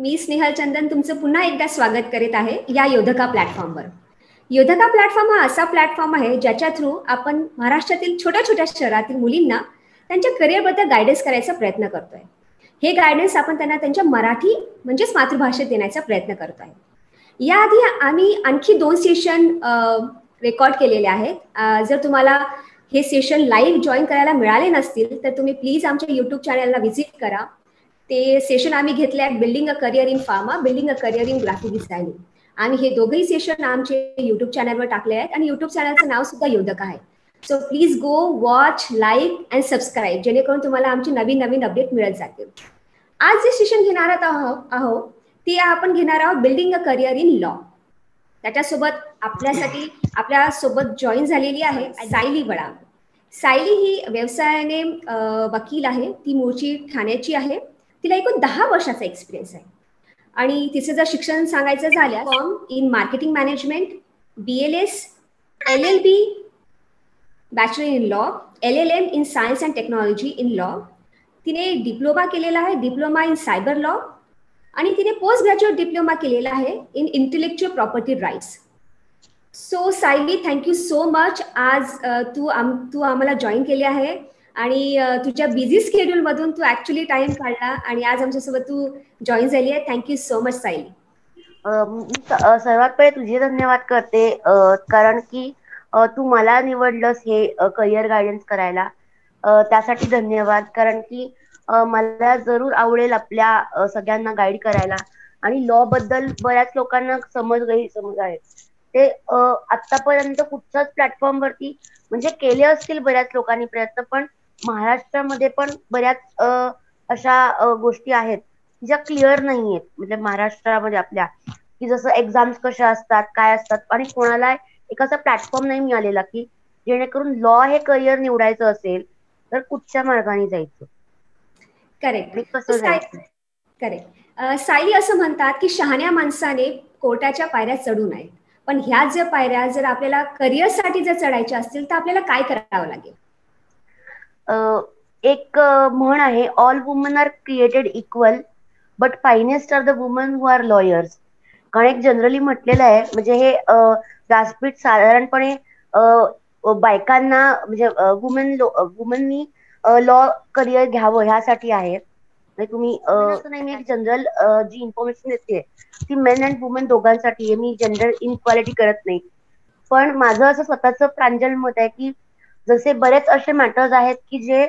मी स्नेहल चंदन तुमचं पुन्हा एकदा स्वागत करीत आहे या योधका प्लॅटफॉर्मवर. योधका प्लॅटफॉर्म हा असा प्लॅटफॉर्म आहे ज्याच्या थ्रू आपण महाराष्ट्रातील छोट्या छोट्या शहरातील मुलींना त्यांच्या करिअरबद्दल गायडन्स करायचा प्रयत्न करतोय. हे गायडन्स आपण त्यांना त्यांच्या मराठी म्हणजेच मातृभाषेत देण्याचा प्रयत्न करतोय. याआधी आम्ही आणखी 2 सेशन रेकॉर्ड केलेले आहेत. जर तुम्हाला हे सेशन लाईव्ह जॉईन करायला मिळाले नसतील तर तुम्ही प्लीज आमच्या यूट्यूब चॅनलला व्हिजिट करा. ते सेशन आम्ही घेतले आहेत, building a career in pharma, building a career in graphic designing. आणि हे दोघंही सेशन आमचे युट्यूब चॅनलवर टाकले आहेत आणि युट्यूब चॅनलचं नाव सुद्धा योधका आहे. So please go watch, like and subscribe, जेणेकरून तुम्हाला आमची नवीन नवीन अपडेट मिळत जातील. आज जे सेशन घेणार आहोत ते आपण घेणार आहोत building a career in law. त्याच्यासोबत आपल्यासोबत जॉईन झालेली आहे सायली वडा. सायली ही व्यवसायाने वकील आहे. ती मूळची ठाण्याची आहे. तिला एकूण 10 वर्षाचा एक्सपिरियन्स आहे आणि तिचं जर शिक्षण सांगायचं झालं form in marketing management, BLS, LLB, bachelor in law, LLM in science and technology in law. तिने डिप्लोमा केलेला आहे, डिप्लोमा इन सायबर लॉ, आणि तिने पोस्ट ग्रॅज्युएट डिप्लोमा केलेला आहे in intellectual property rights. So Sayali, thank you so much. आज तू आम्हाला जॉईन केली आहे आणि तुझ्या बिझी स्केड्यूल मधून तू ऍक्च्युली टाइम काढला आणि आज आमच्यासोबत तू जॉईन झाली आहे. Thank you so much Sayali. सर्वात पहिले तुझे धन्यवाद करते, कारण की तू मला निवडलंस हे करिअर गायडन्स करायला. त्यासाठी धन्यवाद. कारण की मला जरूर आवडेल आपल्या सगळ्यांना गाईड करायला. आणि लॉ बद्दल बऱ्याच लोकांना गैरसमज आहे. ते आतापर्यंत कुठच्याच प्लॅटफॉर्म वरती म्हणजे केले असतील बऱ्याच लोकांनी प्रयत्न, पण महाराष्ट्रामध्ये पण बऱ्याच अशा गोष्टी आहेत ज्या क्लिअर नाहीयेत. म्हणजे महाराष्ट्रामध्ये आपल्या की जसं एक्झाम्स कशा असतात, काय असतात, आणि कोणाला एक असा प्लॅटफॉर्म नाही मिळालेला की जेणेकरून लॉ हे करिअर निवडायचं असेल तर कुठच्या मार्गाने जायचं, करेक्ट, कसं जायचं. करेक्ट. सायली असं म्हणतात की शहाण्या माणसाने कोर्टाच्या पायऱ्या चढू नये, पण ह्या ज्या पायऱ्या जर आपल्याला करिअरसाठी जर चढायच्या असतील तर आपल्याला काय करावं लागेल? एक म्हण आहे, all women are created equal but finest are the women who are lawyers. कारण एक जनरली म्हटलेलं आहे. म्हणजे हे व्यासपीठ साधारणपणे बायकांना म्हणजे वुमननी लॉ करिअर घ्यावं ह्यासाठी आहे. म्हणजे तुम्ही असं नाही, मी एक जनरल जी इन्फॉर्मेशन देते ती मेन अँड वुमन दोघांसाठी आहे. मी जेंडर इनइक्वालिटी करत नाही. पण माझं असं स्वतःचं प्रांजळ मत आहे की जसे बरेच असे मॅटर्स आहेत की जे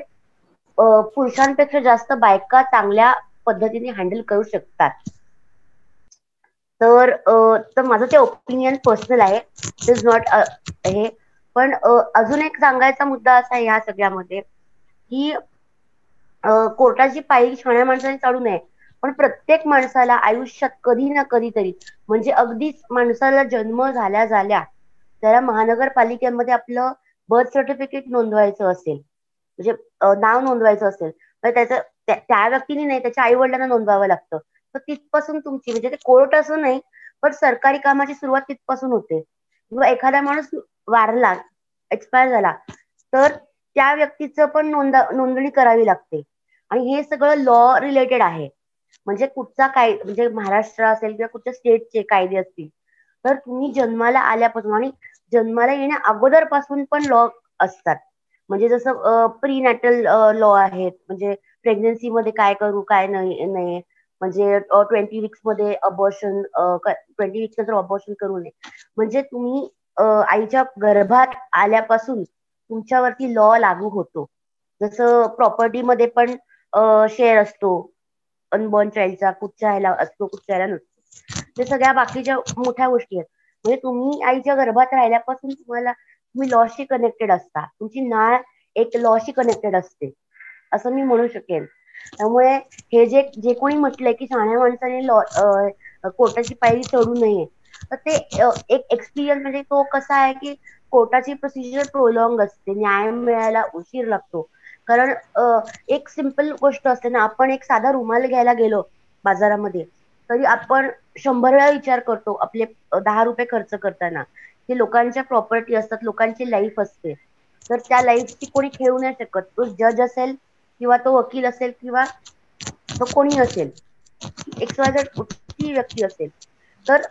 पुरुषांपेक्षा जास्त बायका चांगल्या पद्धतीने हँडल करू शकतात. तर माझं ते ओपिनियन पर्सनल आहे, इज नॉट हे. पण अजून एक सांगायचा मुद्दा असा आहे ह्या सगळ्यामध्ये की कोर्टाची पायरी शहाण्या माणसाने चढू नये. पण प्रत्येक माणसाला आयुष्यात कधी ना कधीतरी, म्हणजे अगदीच माणसाला जन्म झाल्या त्याला महानगरपालिकेमध्ये आपलं बर्थ सर्टिफिकेट नोंदवायचं असेल, म्हणजे नाव नोंदवायचं असेल तर त्याचं त्या व्यक्तीने नाही, त्याच्या आई वडिलांना नोंदवावं लागतं. तर तिथपासून तुमची म्हणजे ते कोर्ट असं नाही, पण सरकारी कामाची सुरुवात तिथपासून होते. किंवा एखादा माणूस वारला, एक्सपायर झाला, तर त्या व्यक्तीचं पण नोंदणी करावी लागते. आणि हे सगळं लॉ रिलेटेड आहे. म्हणजे कुठचा म्हणजे महाराष्ट्र असेल किंवा कुठच्या स्टेटचे कायदे असतील, तर तुम्ही जन्माला आल्यापासून आणि जन्माला येण्या अगोदर पासून पण लॉ असतात. म्हणजे जसं प्री नॅटल लॉ आहेत, म्हणजे प्रेग्नन्सी मध्ये काय करू काय नाही, म्हणजे 20 वीक्स मध्ये अबॉर्शन, 20 वीक्स नंतर अबॉर्शन करू नये. म्हणजे तुम्ही आईच्या गर्भात आल्यापासून तुमच्यावरती लॉ लागू होतो. जसं प्रॉपर्टीमध्ये पण शेअर असतो अनबॉर्न चाइल्डचा, कुठच्या ह्याला असतो कुठच्या ह्याला नसतो. ते सगळ्या बाकीच्या मोठ्या गोष्टी आहेत. म्हणजे तुम्ही आईच्या गर्भात राहिल्यापासून तुम्ही लॉशी कनेक्टेड असता. तुमची नाळ एक लॉशी कनेक्टेड असते असं मी म्हणू शकेन. त्यामुळे हे जे कोणी म्हटलंय की शहाण्या माणसाने लॉ कोर्टाची पायरी चढू नये, तर ते एक एक्सपिरियन्स म्हणजे तो कसा आहे की कोर्टाची प्रोसिजर प्रोलॉंग असते, न्याय मिळायला उशीर लागतो. कारण एक सिंपल गोष्ट असते ना, आपण एक साधा रुमाल घ्यायला गेलो बाजारामध्ये तरी आपण 100 वेळा विचार करतो आपले 10 रुपये खर्च करताना. ते लोकांच्या प्रॉपर्टी असतात, लोकांची लाईफ असते, तर त्या लाईफची कोणी खेळू नाही शकत. तो जज असेल किंवा तो वकील असेल किंवा तो कोणी असेल. XYZ कुठलीही व्यक्ती असेल, तर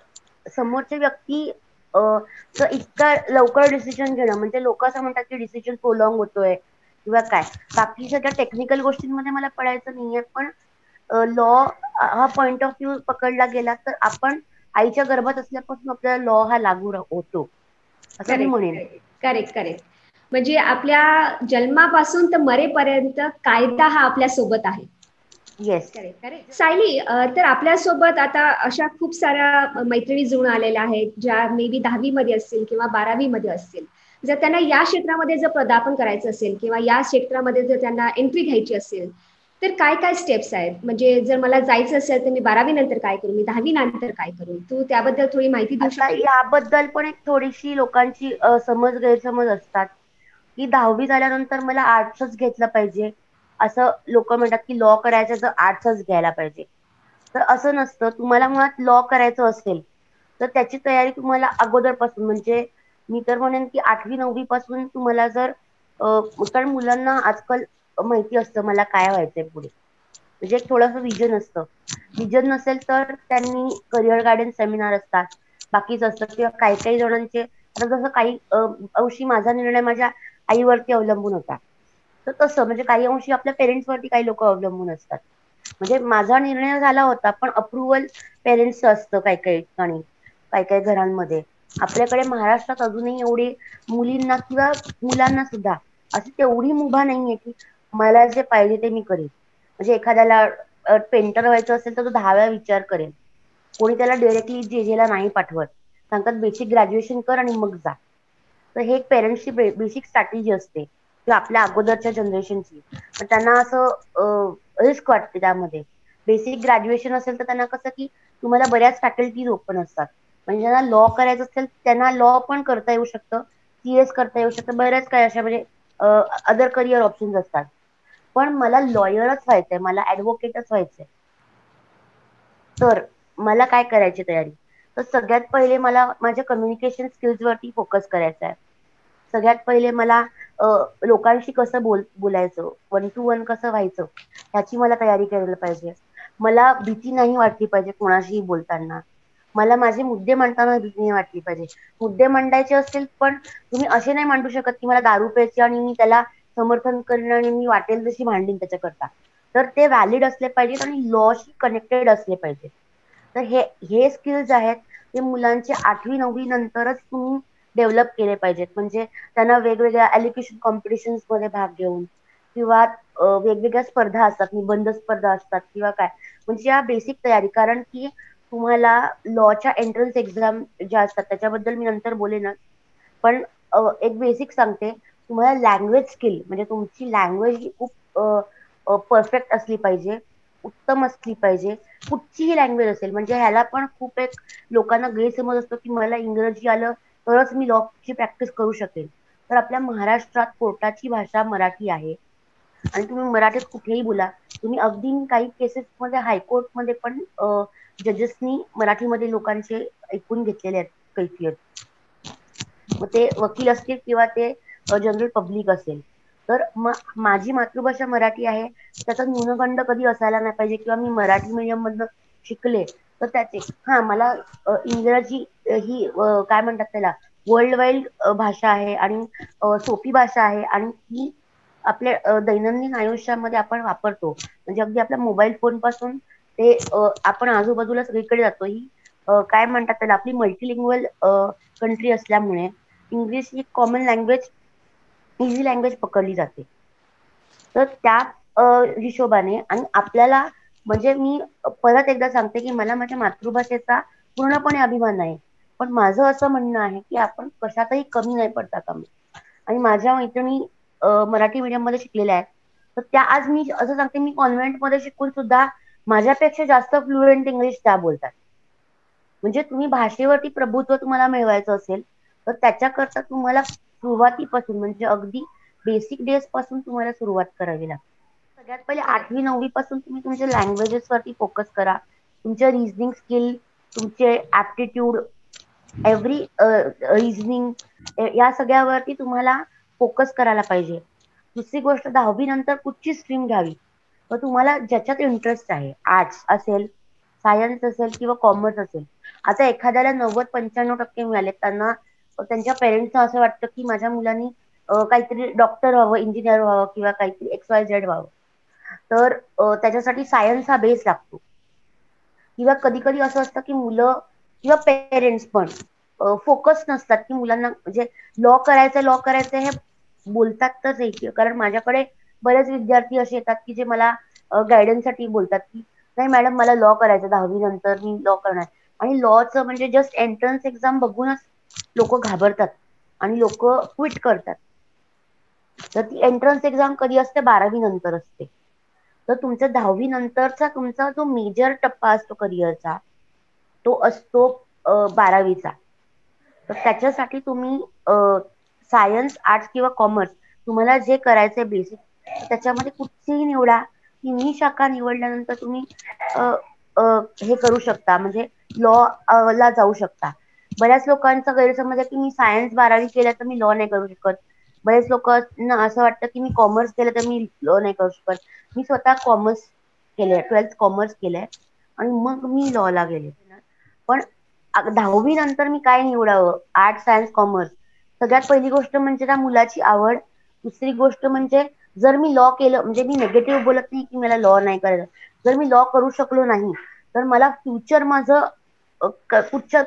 समोरच्या व्यक्ती तर इतका लवकर डिसिजन घेणं, म्हणजे लोक असं म्हणतात की डिसिजन प्रोलॉंग होतोय किंवा काय. बाकी सगळ्या टेक्निकल गोष्टींमध्ये मला पडायचं नाहीये, पण लॉ हा पॉइंट ऑफ व्ह्यू पकडला गेला तर आपण आईच्या गर्भात असल्यापासून आपल्याला लॉ हा लागू होतो, असं मी करेक्ट, म्हणेन. Correct, correct, correct. म्हणजे आपल्या जन्मापासून तर मरेपर्यंत कायदा हा आपल्या सोबत आहे. येस. Correct, correct. सायली, तर आपल्यासोबत आता अशा खूप साऱ्या मैत्रिणी जुळून आलेल्या आहेत, ज्या मे बी 10वी मध्ये असतील किंवा 12वी मध्ये असतील. जर त्यांना या क्षेत्रामध्ये जर पदार्पण करायचं असेल किंवा या क्षेत्रामध्ये जर त्यांना एंट्री घ्यायची असेल, तर काय काय स्टेप्स आहेत? म्हणजे जर मला जायचं असेल तर मी 12वी नंतर काय करू, मी 10वी नंतर काय करू? तू त्याबद्दल थोडी माहिती देऊ आता शकते? याबद्दल पण एक थोडीशी लोकांची समज गैरसमज असतात, की 10वी झाल्यानंतर मला आर्ट्सच घेतलं पाहिजे. असं लोक म्हणतात की लॉ करायचं तर आर्ट्सच घ्यायला पाहिजे. तर असं नसतं. तुम्हाला मुळात लॉ करायचं असेल तर त्याची तयारी तुम्हाला अगोदरपासून, म्हणजे मी तर म्हणेन की 8वी-9वी पासून तुम्हाला जर कारण मुलांना आजकाल माहिती असतं मला काय व्हायचंय पुढे, म्हणजे एक थोडंसं विजन असतं. विजन नसेल तर त्यांनी करिअर गायडन्स सेमिनार असतात, बाकीच असतं, किंवा काही काही जणांचे आता जसं काही अंशी माझा निर्णय माझ्या आईवरती अवलंबून होता, तर तसं म्हणजे काही अंशी आपल्या पेरेंट्सवरती काही लोक अवलंबून असतात. म्हणजे माझा निर्णय झाला होता, पण अप्रुव्हल पेरेंट्सचं असतं काही काही ठिकाणी, काही काही घरांमध्ये. आपल्याकडे महाराष्ट्रात अजूनही एवढी मुलींना किंवा मुलांना सुद्धा अशी तेवढी मुभा नाहीये की मला जे पाहिजे ते मी करेन. म्हणजे एखाद्याला पेंटर व्हायचं असेल तर तो 10 वेळा विचार करेल. कोणी त्याला डायरेक्टली जेजेला नाही पाठवत, सांगतात बेसिक ग्रॅज्युएशन कर आणि मग जा. तर हे एक पेरेंट्सची बेसिक स्ट्रॅटेजी असते किंवा आपल्या अगोदरच्या जनरेशनची. तर त्यांना असं रिस्क वाटते त्यामध्ये. बेसिक ग्रॅज्युएशन असेल तर त्यांना कसं की तुम्हाला बऱ्याच फॅकल्टीज ओपन असतात, म्हणजे ज्यांना लॉ करायचं असेल त्यांना लॉ पण करता येऊ शकतं, CS करता येऊ शकतं, बऱ्याच काय अशा म्हणजे अदर करिअर ऑप्शन्स असतात. पण मला लॉयरच व्हायचंय, मला ऍडव्होकेटच व्हायचंय, तर मला काय करायची तयारी? तर सगळ्यात पहिले मला माझ्या कम्युनिकेशन स्किल्स वरती फोकस करायचा आहे. सगळ्यात पहिले मला अ, लोकांशी कसं बोलायचं, वन टू वन कसं व्हायचं, ह्याची मला तयारी करायला पाहिजे. मला भीती नाही वाटली पाहिजे कोणाशीही बोलताना. मला माझे मुद्दे मांडताना भीती नाही वाटली पाहिजे. मुद्दे मांडायचे असतील, पण तुम्ही असे नाही मांडू शकत की मला दारू प्यायची आणि मी त्याला समर्थन करेन आणि मी वाटेल तशी भांडीन त्याच्याकरता. तर ते व्हॅलिड असले पाहिजेत आणि लॉशी कनेक्टेड असले पाहिजे. तर हे हे स्किल्स आहेत, ते मुलांचे 8वी-9वी नंतरच तुम्ही डेव्हलप केले पाहिजेत. म्हणजे त्यांना वेगवेगळ्या एज्युकेशन कॉम्पिटिशन्स मध्ये भाग घेऊन किंवा वेगवेगळ्या स्पर्धा असतात, निबंध स्पर्धा असतात किंवा काय, म्हणजे या बेसिक तयारी. कारण की तुम्हाला लॉच्या एंट्रन्स एक्झाम ज्या असतात त्याच्याबद्दल मी नंतर बोलेनच, पण एक बेसिक सांगते. तुम्हाला लँग्वेज स्किल, म्हणजे तुमची लँग्वेज ही खूप परफेक्ट असली पाहिजे, उत्तम असली पाहिजे. कुठचीही लँग्वेज असेल, म्हणजे ह्याला पण खूप एक लोकांना गैरसमज असतो की मला इंग्रजी आलं तरच मी लॉची प्रॅक्टिस करू शकेल. तर आपल्या महाराष्ट्रात कोर्टाची भाषा मराठी आहे आणि तुम्ही मराठीत कुठेही बोला. तुम्ही अगदी काही केसेसमध्ये हायकोर्टमध्ये पण जजेसनी मराठीमध्ये लोकांचे ऐकून घेतलेले आहेत कैफियत. मग ते वकील असतील किंवा ते जनरल पब्लिक असेल. तर मग माझी मातृभाषा मराठी आहे, त्याचा न्यूनगंड कधी असायला नाही पाहिजे. किंवा मी मराठी मीडियम मधनं शिकले तर त्याचे मला इंग्रजी ही काय म्हणतात त्याला वर्ल्ड वाईड भाषा आहे आणि सोपी भाषा आहे आणि ती आपल्या दैनंदिन आयुष्यामध्ये आपण वापरतो. म्हणजे अगदी आपल्या मोबाईल फोन पासून ते आपण आजूबाजूला सगळीकडे जातो. ही काय म्हणतात त्याला आपली मल्टीलिंग्वल कंट्री असल्यामुळे इंग्लिश ही कॉमन लँग्वेज, इझी लँग्वेज पकडली जाते. तर त्या हिशोबाने आणि आपल्याला, म्हणजे मी परत एकदा सांगते की मला माझ्या मातृभाषेचा पूर्णपणे अभिमान आहे, पण माझं असं म्हणणं आहे की आपण कशातही कमी नाही पडता कामा. आणि माझ्या मैत्रिणी मराठी मीडियम मध्ये शिकलेल्या आहेत, तर त्या आज मी असं सांगते, मी कॉन्व्हेंट मध्ये शिकून सुद्धा माझ्यापेक्षा जास्त फ्लुएंट इंग्लिश त्या बोलतात. म्हणजे तुम्ही भाषेवरती प्रभुत्व तुम्हाला मिळवायचं असेल तर त्याच्याकरता तुम्हाला सुरुवातीपासून, म्हणजे अगदी बेसिक डेज पासून तुम्हाला सुरुवात करावी लागते. सगळ्यात पहिले करेक्ट. 8वी-9वी पासून तुम्ही तुमच्या लँग्वेजेस वरती फोकस करा. तुमचे रिझनिंग स्किल, तुमचे ऍप्टिट्यूड, एव्हरी रिझनिंग, या सगळ्यावरती तुम्हाला फोकस करायला पाहिजे. दुसरी गोष्ट, 10वी नंतर कुठची स्ट्रीम घ्यावी, तर तुम्हाला ज्याच्यात इंटरेस्ट आहे, आर्ट्स असेल सायन्स असेल किंवा कॉमर्स असेल. आता एखाद्याला 90-95% मिळाले, त्यांना त्यांच्या पेरेंट्सना असं वाटतं की माझ्या मुलांनी काहीतरी डॉक्टर व्हावं, इंजिनियर व्हावं किंवा काहीतरी XYZ व्हावं. तर त्याच्यासाठी सायन्स हा बेस लागतो. किंवा कधी कधी असं असतं की मुलं किंवा पेरेंट्स पण फोकस नसतात की मुलांना म्हणजे लॉ करायचं हे बोलतात तर नाही. कारण माझ्याकडे बरेच विद्यार्थी असे येतात की जे मला गायडन्ससाठी बोलतात की नाही मॅडम मला लॉ करायचं, 10वी नंतर मी लॉ करणार. आणि लॉचं म्हणजे जस्ट एंट्रन्स एक्झाम बघूनच लोक घाबरतात आणि लोक क्विट करतात. तर ती एंट्रन्स एक्झाम कधी असते? 12वी नंतर असते. तर तुमच्या 10वी नंतरचा तुमचा जो मेजर टप्पा असतो करिअरचा तो असतो 12वीचा. तर त्याच्यासाठी तुम्ही सायन्स, आर्ट्स किंवा कॉमर्स तुम्हाला जे करायचंय बेसिक त्याच्यामध्ये कुठचीही निवडा. तिन्ही शाखा निवडल्यानंतर तुम्ही हे करू शकता, म्हणजे लॉ ला जाऊ शकता. बऱ्याच लोकांचा गैरसमज आहे की मी सायन्स 12वी केलं तर मी लॉ नाही करू शकत. बरेच लोकांना असं वाटतं की मी कॉमर्स केलं तर मी लॉ नाही करू शकत. मी स्वतः कॉमर्स केलंय, 12th कॉमर्स केलंय आणि मग मी लॉ ला गेले. पण 10वी नंतर मी काय निवडावं? Art, science, commerce. सगळ्यात पहिली गोष्ट म्हणजे त्या मुलाची आवड. दुसरी गोष्ट म्हणजे जर मी लॉ केलं, म्हणजे मी निगेटिव्ह बोलत नाही की मला लॉ नाही करायचं. जर मी लॉ करू शकलो नाही तर मला फ्युचर माझं कुठच्या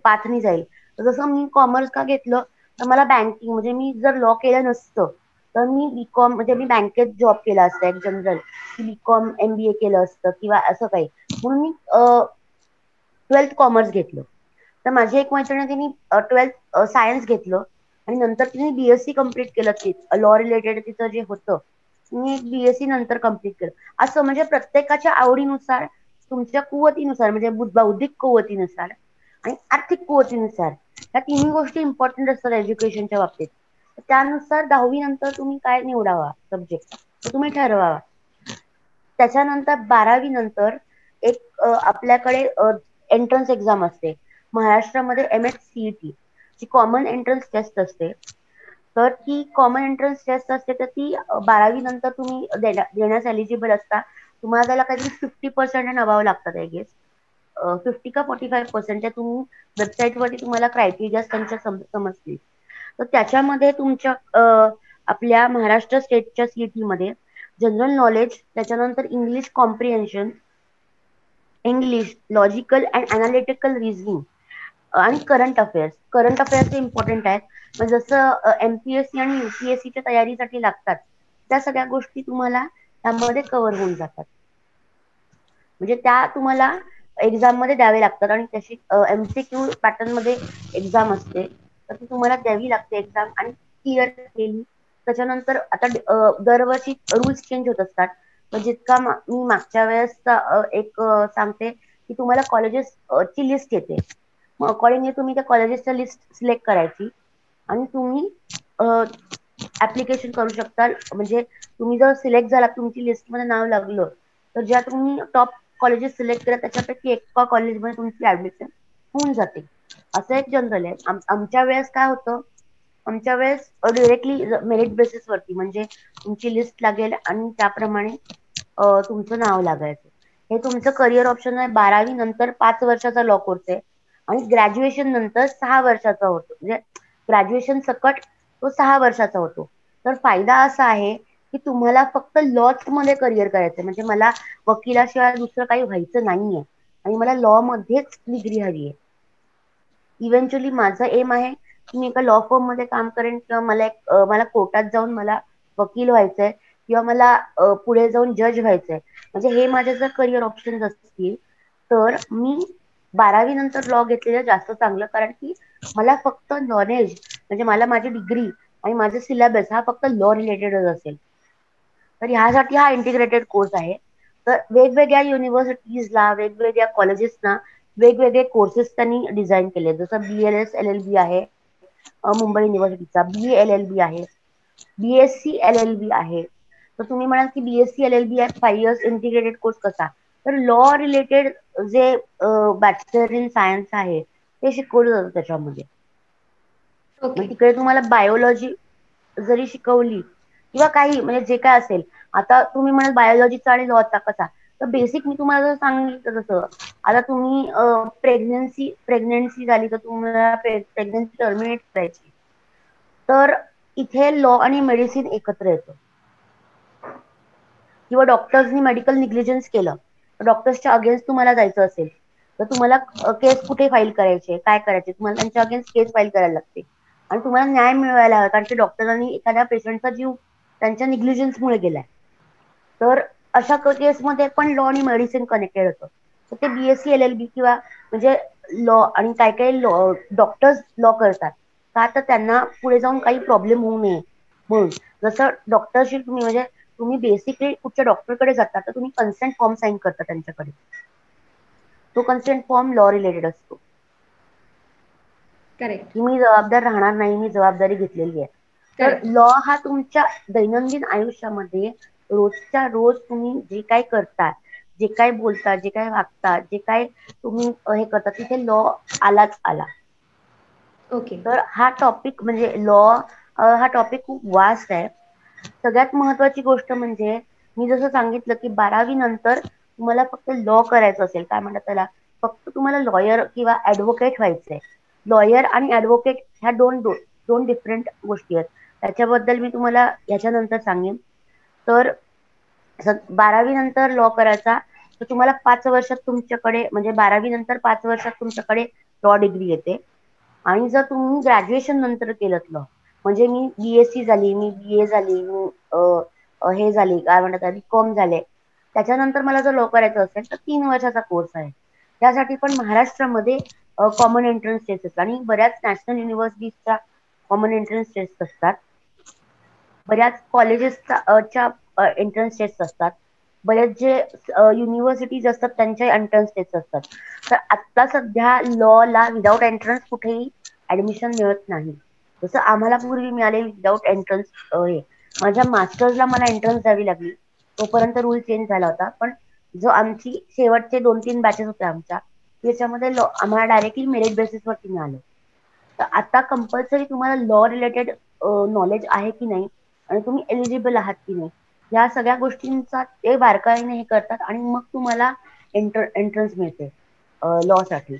पाथनी जाईल. जसं मी कॉमर्स का घेतलं तर मला बँकिंग, म्हणजे मी जर लॉ केलं नसतं तर मी बीकॉम, म्हणजे मी बँकेत जॉब केला असता एक जनरल, बीकॉम MBA केलं असतं किंवा असं काही. म्हणून मी 12th कॉमर्स घेतलं. तर माझी एक मैत्रीण तिने 12th सायन्स घेतलं आणि नंतर तिने BSc कम्प्लीट केलं लॉ रिलेटेड तिचं जे होतं. तिने BSc नंतर कम्प्लीट केलं. असं म्हणजे प्रत्येकाच्या आवडीनुसार, तुमच्या कुवतीनुसार, म्हणजे बौद्धिक कुवतीनुसार आणि आर्थिक कुवतीनुसार या तिन्ही गोष्टी इम्पॉर्टंट असतात एज्युकेशनच्या बाबतीत. त्यानुसार 10वी नंतर तुम्ही काय निवडावा सब्जेक्ट ते तुम्ही ठरवावा. त्याच्यानंतर 12वी नंतर एक आपल्याकडे एंट्रन्स एक्झाम असते महाराष्ट्रामध्ये, MHCET जी कॉमन एंट्रन्स टेस्ट असते. तर ती कॉमन एंट्रन्स टेस्ट असते, तर ती 12वी नंतर तुम्ही देण्यास एलिजिबल असता. तुम्हाला त्याला काहीतरी 50% अबाव लागतात आय गेस. 50 का 45% तुम्ही वेबसाईटवरती तुम्हाला क्रायटेरिया त्यांच्या समजतील. तर त्याच्यामध्ये तुमच्या आपल्या महाराष्ट्र स्टेटच्या CET मध्ये जनरल नॉलेज, त्याच्यानंतर English comprehension, English, logical and analytical reasoning आणि करंट अफेअर्स इम्पॉर्टंट आहेत. म्हणजे जसं MPSC आणि UPSCच्या तयारीसाठी लागतात त्या सगळ्या गोष्टी तुम्हाला त्यामध्ये कव्हर होऊन जातात. म्हणजे त्या तुम्हाला एक्झाम मध्ये द्यावे लागतात आणि त्याची MCQ पॅटर्न मध्ये एक्झाम असते. तर ती तुम्हाला द्यावी लागते एक्झाम आणि क्लिअर केली त्याच्यानंतर आता दरवर्षी रूल्स चेंज होत असतात. जितका मी मागच्या वेळेस एक सांगते की तुम्हाला कॉलेजेस ची लिस्ट येते. मग अकॉर्डिंगली तुम्ही त्या कॉलेजेसच्या लिस्ट सिलेक्ट करायची आणि तुम्ही ऍप्लिकेशन करू शकता. म्हणजे तुम्ही जर सिलेक्ट झाला, तुमची लिस्टमध्ये नाव लागलं, तर ज्या तुम्ही टॉप कॉलेजेस सिलेक्ट केल्या त्याच्यापैकी एका कॉलेजमध्ये तुमची ऍडमिशन होऊन जाते. असं एक जनरल आहे. आमच्या वेळेस काय होतं, आमच्या वेळेस डिरेक्टली मेरिट बेसिस वरती, म्हणजे तुमची लिस्ट लागेल आणि त्याप्रमाणे तुमचं नाव लागायचं. हे तुमचं करिअर ऑप्शन आहे. 12वी नंतर 5 वर्षाचा लॉ कोर्स आहे आणि ग्रॅज्युएशन नंतर 6 वर्षाचा होतो. म्हणजे ग्रॅज्युएशन सकट तो 6 वर्षाचा होतो. तर फायदा असा आहे की तुम्हाला फक्त लॉच मध्ये करिअर करायचं, म्हणजे मला वकिलाशिवाय दुसरं काही व्हायचं नाहीये आणि मला लॉ मध्येच डिग्री हवी आहे. इव्हेंच्युअली माझं एम आहे की मी एका लॉ फर्म मध्ये काम करेन किंवा मला कोर्टात जाऊन मला वकील व्हायचंय किंवा मला पुढे जाऊन जज व्हायचंय. म्हणजे हे माझे जर करिअर ऑप्शन्स असतील तर मी 12वी नंतर लॉ घेतलेलं जास्त चांगलं. कारण की मला फक्त नॉलेज, म्हणजे मला माझी डिग्री आणि माझा सिलेबस हा फक्त लॉ रिलेटेडच असेल. तर ह्यासाठी हा इंटिग्रेटेड कोर्स आहे. तर वेगवेगळ्या युनिव्हर्सिटीजला, वेगवेगळ्या कॉलेजेसना वेगवेगळे कोर्सेस त्यांनी डिझाईन केले. जसं BLS LLB आहे मुंबई युनिव्हर्सिटीचा, BA LLB आहे, BSc LLB आहे. तर तुम्ही म्हणाल की BSc LLB आहे 5 इयर्स इंटिग्रेटेड कोर्स कसा, तर लॉ रिलेटेड जे बॅचलर इन सायन्स आहे ते शिकवलं जातं त्याच्यामध्ये. ओके. मग तिकडे तुम्हाला बायोलॉजी जरी शिकवली किंवा काही, म्हणजे जे काय असेल, आता तुम्ही म्हणाल बायोलॉजीचा आणि लॉचा कसा, तर बेसिक मी तुम्हाला जर सांगितलं तसं, आता तुम्ही प्रेग्नन्सी झाली तर तुम्हाला प्रेग्नन्सी टर्मिनेट करायची, तर इथे लॉ आणि मेडिसिन एकत्र येतं. किंवा डॉक्टर्सनी मेडिकल निग्लिजन्स केलं, डॉक्टर्सच्या अगेन्स्ट तुम्हाला जायचं असेल तर तुम्हाला केस कुठे फाईल करायचे, काय करायचे, तुम्हाला त्यांच्या अगेन्स्ट केस फाईल करायला लागते आणि तुम्हाला न्याय मिळवायला हवा, कारण की डॉक्टरांनी एखाद्या पेशंटचा जीव त्यांच्या निग्लिजन्समुळे गेलाय. तर अशा केसमध्ये पण लॉ आणि मेडिसिन कनेक्टेड होतं. तर ते BSc LLB किंवा म्हणजे लॉ आणि काही काही लॉ डॉक्टर्स लॉ करतात का, तर त्यांना पुढे जाऊन काही प्रॉब्लेम होऊ नये म्हणून. जसं डॉक्टरशी तुम्ही म्हणजे तुम्ही बेसिकली कुठच्या डॉक्टरकडे जाता तर तुम्ही कन्सेंट फॉर्म साईन करता त्यांच्याकडे, तो कन्सेंट फॉर्म लॉ रिलेटेड असतो. करेक्ट. की मी जबाबदार राहणार नाही, मी जबाबदारी घेतलेली आहे. तर करेक्ट. लॉ हा तुमच्या दैनंदिन आयुष्यामध्ये रोजच्या रोज तुम्ही जे काय करता, जे काय बोलता, जे काय वागता, जे काय तुम्ही हे करता, तिथे लॉ आलाच आला. ओके. तर हा टॉपिक म्हणजे लॉ हा टॉपिक खूप वास्ट आहे. सगळ्यात महत्वाची गोष्ट म्हणजे मी जसं सांगितलं की 12वी नंतर तुम्हाला फक्त लॉ करायचं असेल, काय म्हणतात त्याला, फक्त तुम्हाला लॉयर किंवा ऍडव्होकेट व्हायचंय. लॉयर आणि ऍडव्होकेट ह्या दोन डिफरंट गोष्टी आहेत. त्याच्याबद्दल मी तुम्हाला याच्यानंतर सांगेन. तर 12वी नंतर लॉ करायचा तर तुम्हाला 5 वर्षात तुमच्याकडे म्हणजे 12वी नंतर 5 वर्षात तुमच्याकडे लॉ डिग्री येते. आणि जर तुम्ही ग्रॅज्युएशन नंतर केलं लॉ, म्हणजे मी BSc झाली, मी BA झाली, मी हे झाली, काय म्हणतात BCom झाले, त्याच्यानंतर मला जर लॉ करायचं असेल तर 3 वर्षाचा कोर्स आहे. त्यासाठी पण महाराष्ट्रामध्ये कॉमन एंट्रन्स टेस्ट असतात आणि बऱ्याच नॅशनल युनिव्हर्सिटीजच्या कॉमन एंट्रन्स टेस्ट असतात, बऱ्याच कॉलेजेसच्या एंट्रन्स टेस्ट असतात, बरेच जे युनिव्हर्सिटीज असतात त्यांच्या एंट्रन्स टेस्ट असतात. तर आता सध्या लॉ ला विदाउट एंट्रन्स कुठेही ऍडमिशन मिळत नाही. जसं आम्हाला पूर्वी मिळाले विदाउट एंट्रन्स हे, माझ्या मास्टर्सला मला एंट्रन्स द्यावी लागली, तोपर्यंत रूल चेंज झाला होता. पण जो आमची शेवटचे 2-3 बॅचेस होत्या आमच्या, त्याच्यामध्ये लॉ आम्हाला डायरेक्टली मेरिट बेसिसवरती मिळालं. तर आता कंपल्सरी तुम्हाला लॉ रिलेटेड नॉलेज आहे की नाही आणि तुम्ही एलिजिबल आहात की नाही, या सगळ्या गोष्टींचा ते बारकाईने हे करतात आणि मग तुम्हाला एंट्रन्स मिळते लॉ साठी.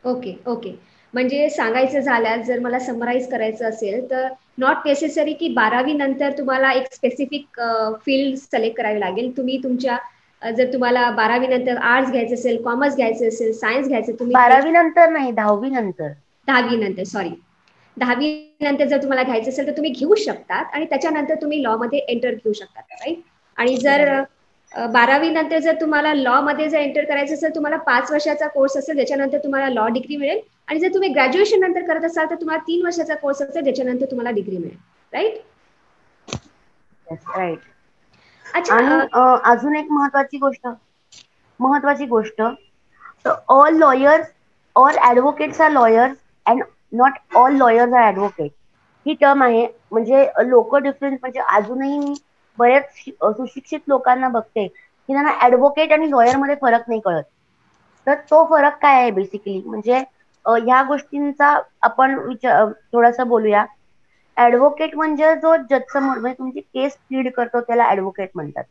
ओके. ओके. म्हणजे सांगायचं झाल्यास जर मला समराईज करायचं असेल तर नॉट नेसेसरी की 12वी नंतर तुम्हाला एक स्पेसिफिक फील्ड सिलेक्ट करावी लागेल. तुम्ही तुमच्या जर तुम्हाला 12वी नंतर आर्ट्स घ्यायचं असेल, कॉमर्स घ्यायचं असेल, सायन्स घ्यायचं, तुम्ही ते 12वी नंतर नाही, 10वी नंतर. 10वी नंतर, सॉरी, 10वी नंतर जर तुम्हाला घ्यायचं असेल तर तुम्ही घेऊ शकतात आणि त्याच्यानंतर तुम्ही लॉ मध्ये एंटर घेऊ शकतात, राईट. आणि जर 12वी नंतर जर तुम्हाला लॉ मध्ये जर एंटर करायचं असेल, तुम्हाला 5 वर्षाचा कोर्स असेल ज्याच्यानंतर तुम्हाला लॉ डिग्री मिळेल. आणि जर तुम्ही ग्रॅज्युएशन नंतर करत असाल तर तुम्हाला 3 वर्षाचा कोर्स असेल ज्याच्यानंतर तुम्हाला डिग्री मिळेल, राईट. राईट. अच्छा. आणि अजून एक महत्वाची गोष्ट, ऑल लॉयर्स और advocates are lawyers and not all lawyers are advocate. ही टर्म आहे, म्हणजे लोक डिफरन्स, म्हणजे अजूनही मी बऱ्याच सुशिक्षित लोकांना बघते की त्यांना ऍडव्होकेट आणि लॉयर मध्ये फरक नाही कळत. तर तो फरक काय आहे बेसिकली, म्हणजे ह्या गोष्टींचा आपण थोडासा बोलूया. ऍडव्होकेट म्हणजे जो जज समोर म्हणजे तुमची केस लीड करतो त्याला ऍडव्होकेट म्हणतात.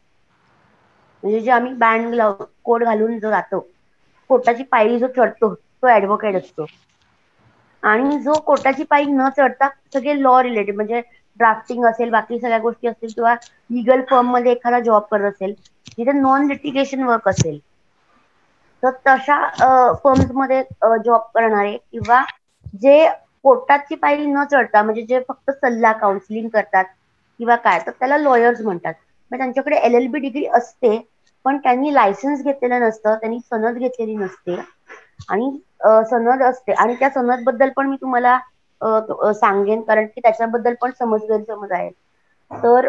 म्हणजे जे आम्ही बँड कोट घालून जो जातो, कोर्टाची पायरी जो चढतो तो ऍडव्होकेट असतो. आणि जो कोर्टाची पायरी न चढता सगळे लॉ रिलेटेड म्हणजे ड्राफ्टिंग असेल, बाकी सगळ्या गोष्टी असतील, किंवा लिगल फर्म मध्ये एखादा जॉब करत असेल जिथे नॉन लिटिगेशन वर्क असेल, तर तशा फर्म्स मध्ये जॉब करणारे किंवा जे कोर्टाची पायरी न चढता म्हणजे जे फक्त सल्ला काउन्सिलिंग करतात किंवा काय, तर त्याला लॉयर्स म्हणतात. मग त्यांच्याकडे LLB डिग्री असते पण त्यांनी लायसन्स घेतलेलं नसतं, त्यांनी सनद घेतलेली नसते आणि सनद असते. आणि त्या सनद बद्दल पण मी तुम्हाला सांगेन, कारण की त्याच्याबद्दल पण गैरसमज आहे. तर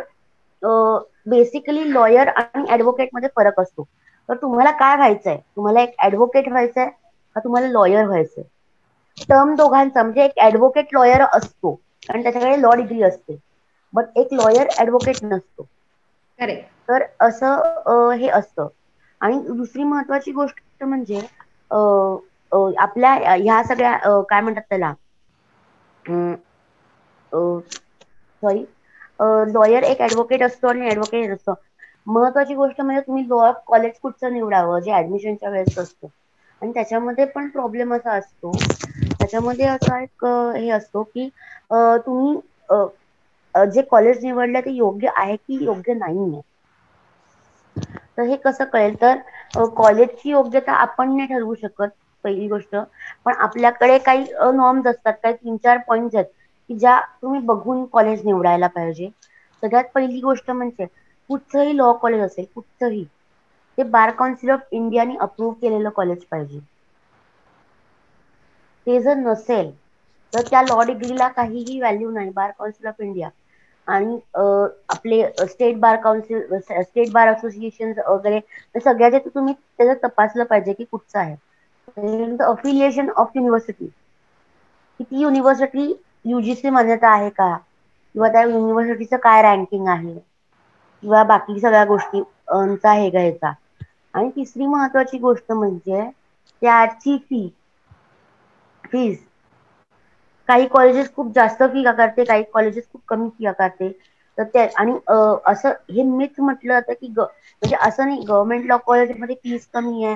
बेसिकली लॉयर आणि ऍडव्होकेट मध्ये फरक असतो. तर तुम्हाला काय व्हायचंय, तुम्हाला एक ऍडव्होकेट व्हायचंय का तुम्हाला लॉयर व्हायचंय? टर्म दोघांचा, म्हणजे एक ऍडव्होकेट लॉयर असतो कारण त्याच्याकडे लॉ डिग्री असते, बट एक लॉयर ऍडव्होकेट नसतो. करेक्ट. तर असं हे असतं. आणि दुसरी महत्वाची गोष्ट म्हणजे आपल्या ह्या सगळ्या काय म्हणतात त्याला, सॉरी, लॉयर एक ऍडव्होकेट असतो आणि ऍडव्होकेट असतो. महत्वाची गोष्ट म्हणजे तुम्ही लॉ कॉलेज कुठचं निवडावं जे ऍडमिशनच्या वेळेस असतं. आणि त्याच्यामध्ये पण प्रॉब्लेम असा असतो, त्याच्यामध्ये असा एक हे असतो की तुम्ही जे कॉलेज निवडलं ते योग्य आहे की योग्य नाहीये. तर हे कसं कळेल, तर कॉलेजची योग्यता आपण नाही ठरवू शकत पहिली गोष्ट. पण आपल्याकडे काही नॉर्म्स असतात, काही 3-4 पॉईंट्स आहेत की ज्या तुम्ही बघून कॉलेज निवडायला पाहिजे. सगळ्यात पहिली गोष्ट म्हणजे कुठचंही लॉ कॉलेज असेल, कुठचंही, ते बार काउन्सिल ऑफ इंडियाने अप्रूव्ह केलेलं कॉलेज पाहिजे. ते जर नसेल तर त्या लॉ डिग्रीला काहीही व्हॅल्यू नाही. बार काउन्सिल ऑफ इंडिया आणि आपले state bar council, state bar association वगैरे सगळ्याचे तुम्ही त्याचं तपासलं पाहिजे की कुठचं आहे. अफिलिएशन ऑफ युनिव्हर्सिटी, की ती युनिव्हर्सिटी युजीसी मान्यता आहे का, किंवा त्या युनिव्हर्सिटीचं काय रँकिंग आहे, किंवा बाकी सगळ्या गोष्टी चा हे घ्यायचा. आणि तिसरी महत्वाची गोष्ट म्हणजे त्याची फीज. काही कॉलेजेस खूप जास्त फी आकारते, काही कॉलेजेस खूप कमी फी आकारते. तर ते आणि असं हे मिथ म्हटलं जातं की म्हणजे असं नाही गव्हर्नमेंट लॉ कॉलेजमध्ये फीज कमी आहे,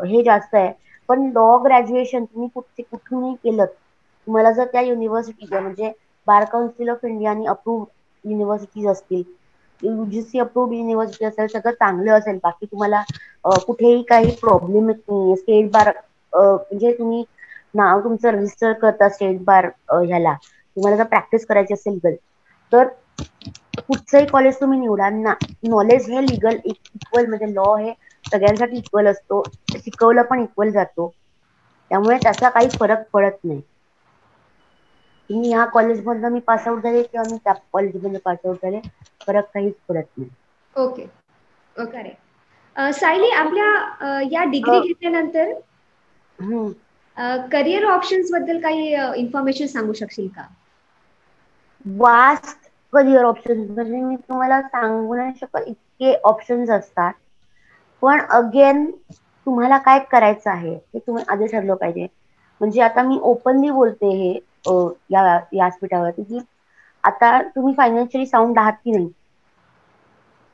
हे जास्त आहे. पण लॉ ग्रॅज्युएशन तुम्ही कुठूनही केलं, तुम्हाला जर त्या युनिव्हर्सिटीच्या म्हणजे बार काउन्सिल ऑफ इंडियाने अप्रूव्ह युनिव्हर्सिटीज असतील, युजीसी अप्रूव्ड युनिव्हर्सिटी असेल, सगळं चांगलं असेल, बाकी तुम्हाला कुठेही काही प्रॉब्लेम येत नाही, स्टेट बार म्हणजे तुम्ही नाव तुमचं रजिस्टर करता स्टेट बार ह्याला, तुम्हाला जर प्रॅक्टिस करायची असेल तर कुठचंही कॉलेज तुम्ही निवडा ना. नॉलेज हे लिगल इक्वल म्हणजे लॉ हे सगळ्यांसाठी इक्वल असतो, शिकवलं पण इक्वल जातो. त्यामुळे त्याचा काही फरक पडत नाही. तुम्ही ह्या कॉलेजमधनं मी पासआउट झाले किंवा मी त्या कॉलेजमधनं पासआउट झाले, फरक काहीच पडत नाही. Okay, okay. सायली, आपल्या या डिग्री घेतल्यानंतर करिअर ऑप्शन्स बद्दल काही इन्फॉर्मेशन सांगू शकशील का? वास्ट करिअर ऑप्शन्स म्हणजे मी तुम्हाला सांगू नाही शकत इतके ऑप्शन्स असतात. पण अगेन तुम्हाला काय करायचं आहे हे तुम्ही आधी ठरलं पाहिजे. म्हणजे आता मी ओपनली बोलते हे या व्यासपीठावरती की आता तुम्ही फायनान्शियली साऊंड आहात की नाही,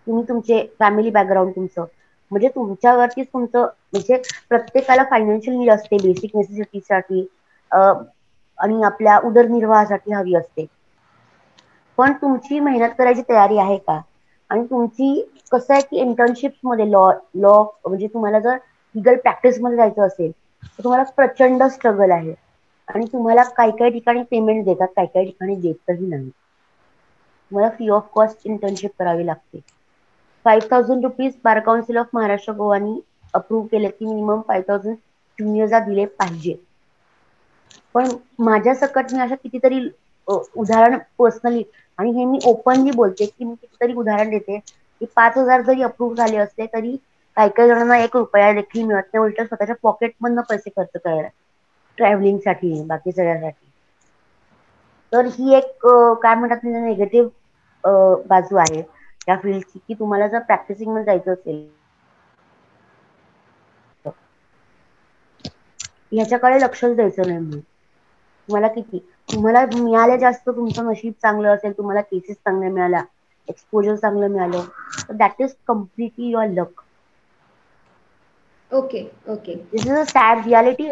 तुम्ही तुमचे फॅमिली बॅकग्राऊंड तुमचं म्हणजे तुमच्यावरतीच तुमचं म्हणजे प्रत्येकाला फायनान्शियल नीड असते बेसिक नेसेसिटीसाठी आणि आपल्या उदरनिर्वाहासाठी हवी असते. पण तुमची मेहनत करायची तयारी आहे का? आणि तुमची कसं आहे की इंटर्नशिप मध्ये लॉ म्हणजे तुम्हाला जर लिगल प्रॅक्टिस मध्ये जायचं असेल तर तुम्हाला प्रचंड स्ट्रगल आहे. आणि तुम्हाला काही काही ठिकाणी पेमेंट देतात, काही काही ठिकाणी देतही नाही. तुम्हाला फ्री ऑफ कॉस्ट इंटर्नशिप करावी लागते. 5,000 rupees bar council of Maharashtra गोवानी अप्रूव्ह केले की मिनिमम 5,000 ज्युनियर्सला दिले पाहिजे. पण माझ्या सकट मी अशा कितीतरी उदाहरण पर्सनली, आणि हे मी ओपनली बोलते की मी कितीतरी उदाहरण देते की 5,000 जरी अप्रूव्ह झाले असले तरी काही काही जणांना 1 रुपया देखील मिळत नाही, उलट स्वतःच्या पॉकेट मधनं पैसे खर्च करायला ट्रॅव्हलिंग साठी बाकी सगळ्यासाठी. तर ही एक काय म्हणतात निगेटिव्ह बाजू आहे या फील्डची की तुम्हाला जर प्रॅक्टिसिंग मध्ये जायचं असेल ह्याच्याकडे लक्षच द्यायचं नाही. म्हणून तुम्हाला किती तुम्हाला मिळाले जास्त, तुमचं नशीब चांगलं असेल, तुम्हाला केसेस चांगल्या मिळाल्या, एक्सपोजर चांगलं मिळालं, तर that is completely your luck. Okay, okay. This is a sad reality,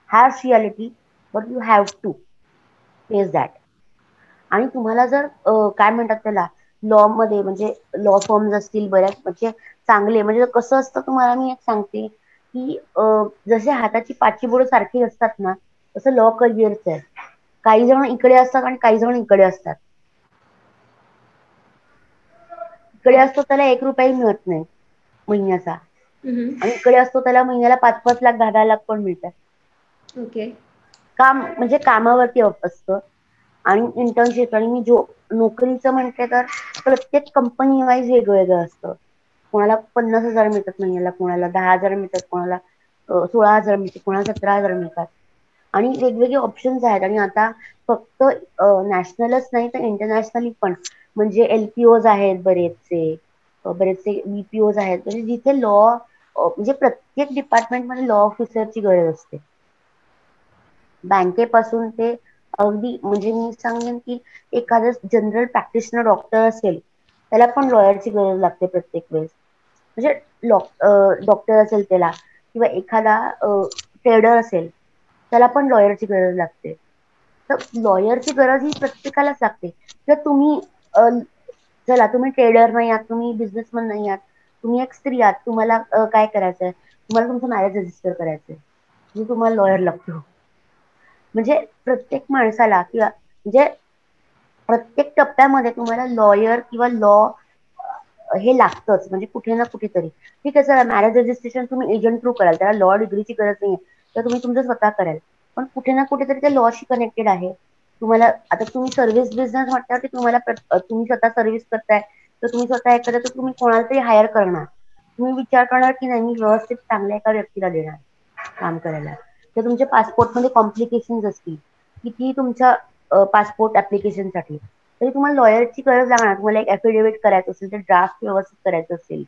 harsh reality, but you have to face that. आणि तुम्हाला जर काय म्हणतात त्याला लॉ मध्ये म्हणजे लॉ फर्म्स असतील बऱ्याच म्हणजे चांगले, म्हणजे कसं असतं तुम्हाला मी एक सांगते की जसे हाताची पाची बोळं सारखी असतात ना, तसं लॉ करिअरच आहे. काही जण इकडे असतात आणि काही जण इकडे असतात. इकडे असतो त्याला 1 रुपयाही मिळत नाही महिन्याचा, आणि इकडे असतो त्याला महिन्याला 5-5 लाख 10-10 लाख पण मिळतात. ओके. काम म्हणजे कामावरती असतं. आणि इंटर्नशिप आणि मी जो नोकरीचं म्हणते तर प्रत्येक कंपनी वाईज वेगवेगळं असतं. कोणाला 50,000 मिळतात महिन्याला, कोणाला 10,000 मिळतात, कोणाला 16,000 मिळतात, कोणाला 17,000 मिळतात. आणि वेगवेगळे ऑप्शन्स आहेत. आणि आता फक्त नॅशनलच नाही तर इंटरनॅशनली पण म्हणजे LPOs आहेत बरेचसे BPOs आहेत, म्हणजे जिथे लॉ म्हणजे प्रत्येक डिपार्टमेंटमध्ये लॉ ऑफिसरची गरज असते. बँकेपासून ते अगदी म्हणजे मी सांगेन की एखादं जनरल प्रॅक्टिशनर डॉक्टर असेल त्याला पण लॉयरची गरज लागते प्रत्येक वेळेस. म्हणजे डॉक्टर असेल त्याला, किंवा एखादा ट्रेडर असेल, त्याला पण लॉयरची गरज लागते. तर लॉयरची गरज ही प्रत्येकालाच लागते. जर तुम्ही चला तुम्ही ट्रेडर नाही आहात, तुम्ही बिझनेसमन नाही आहात, तुम्ही एक स्त्री आहात, तुम्हाला काय करायचंय, तुम्हाला तुमचं मॅरेज रजिस्टर करायचंय, म्हणजे तुम्हाला लॉयर लागतो. म्हणजे प्रत्येक माणसाला किंवा म्हणजे प्रत्येक टप्प्यामध्ये तुम्हाला लॉयर किंवा लॉ हे लागतंच, म्हणजे कुठे ना कुठेतरी. ठीक आहे, चला मॅरेज रजिस्ट्रेशन तुम्ही एजंट थ्रू कराल, त्याला लॉ डिग्रीची गरज नाही, तर तुम्ही तुमचं स्वतः कराल, पण कुठे ना कुठेतरी ते लॉशी कनेक्टेड आहे. तुम्हाला आता तुम्ही सर्व्हिस बिझनेस म्हटल्यावरती तुम्हाला तुम्ही स्वतः सर्व्हिस करताय, तर तुम्ही स्वतः एखाद्या, तर तुम्ही कोणाला तरी हायर करणार. तुम्ही विचार करणार की नाही, मी व्यवस्थित चांगल्या एका व्यक्तीला देणार काम करायला. तर तुमच्या पासपोर्टमध्ये कॉम्प्लिकेशन्स असतील, किती तुमच्या पासपोर्ट ऍप्लिकेशनसाठी, तरी तुम्हाला लॉयरची गरज लागणार. तुम्हाला एक ऍफिडेव्हिट करायचं असेल, तर ड्राफ्ट व्यवस्थित करायचं असेल,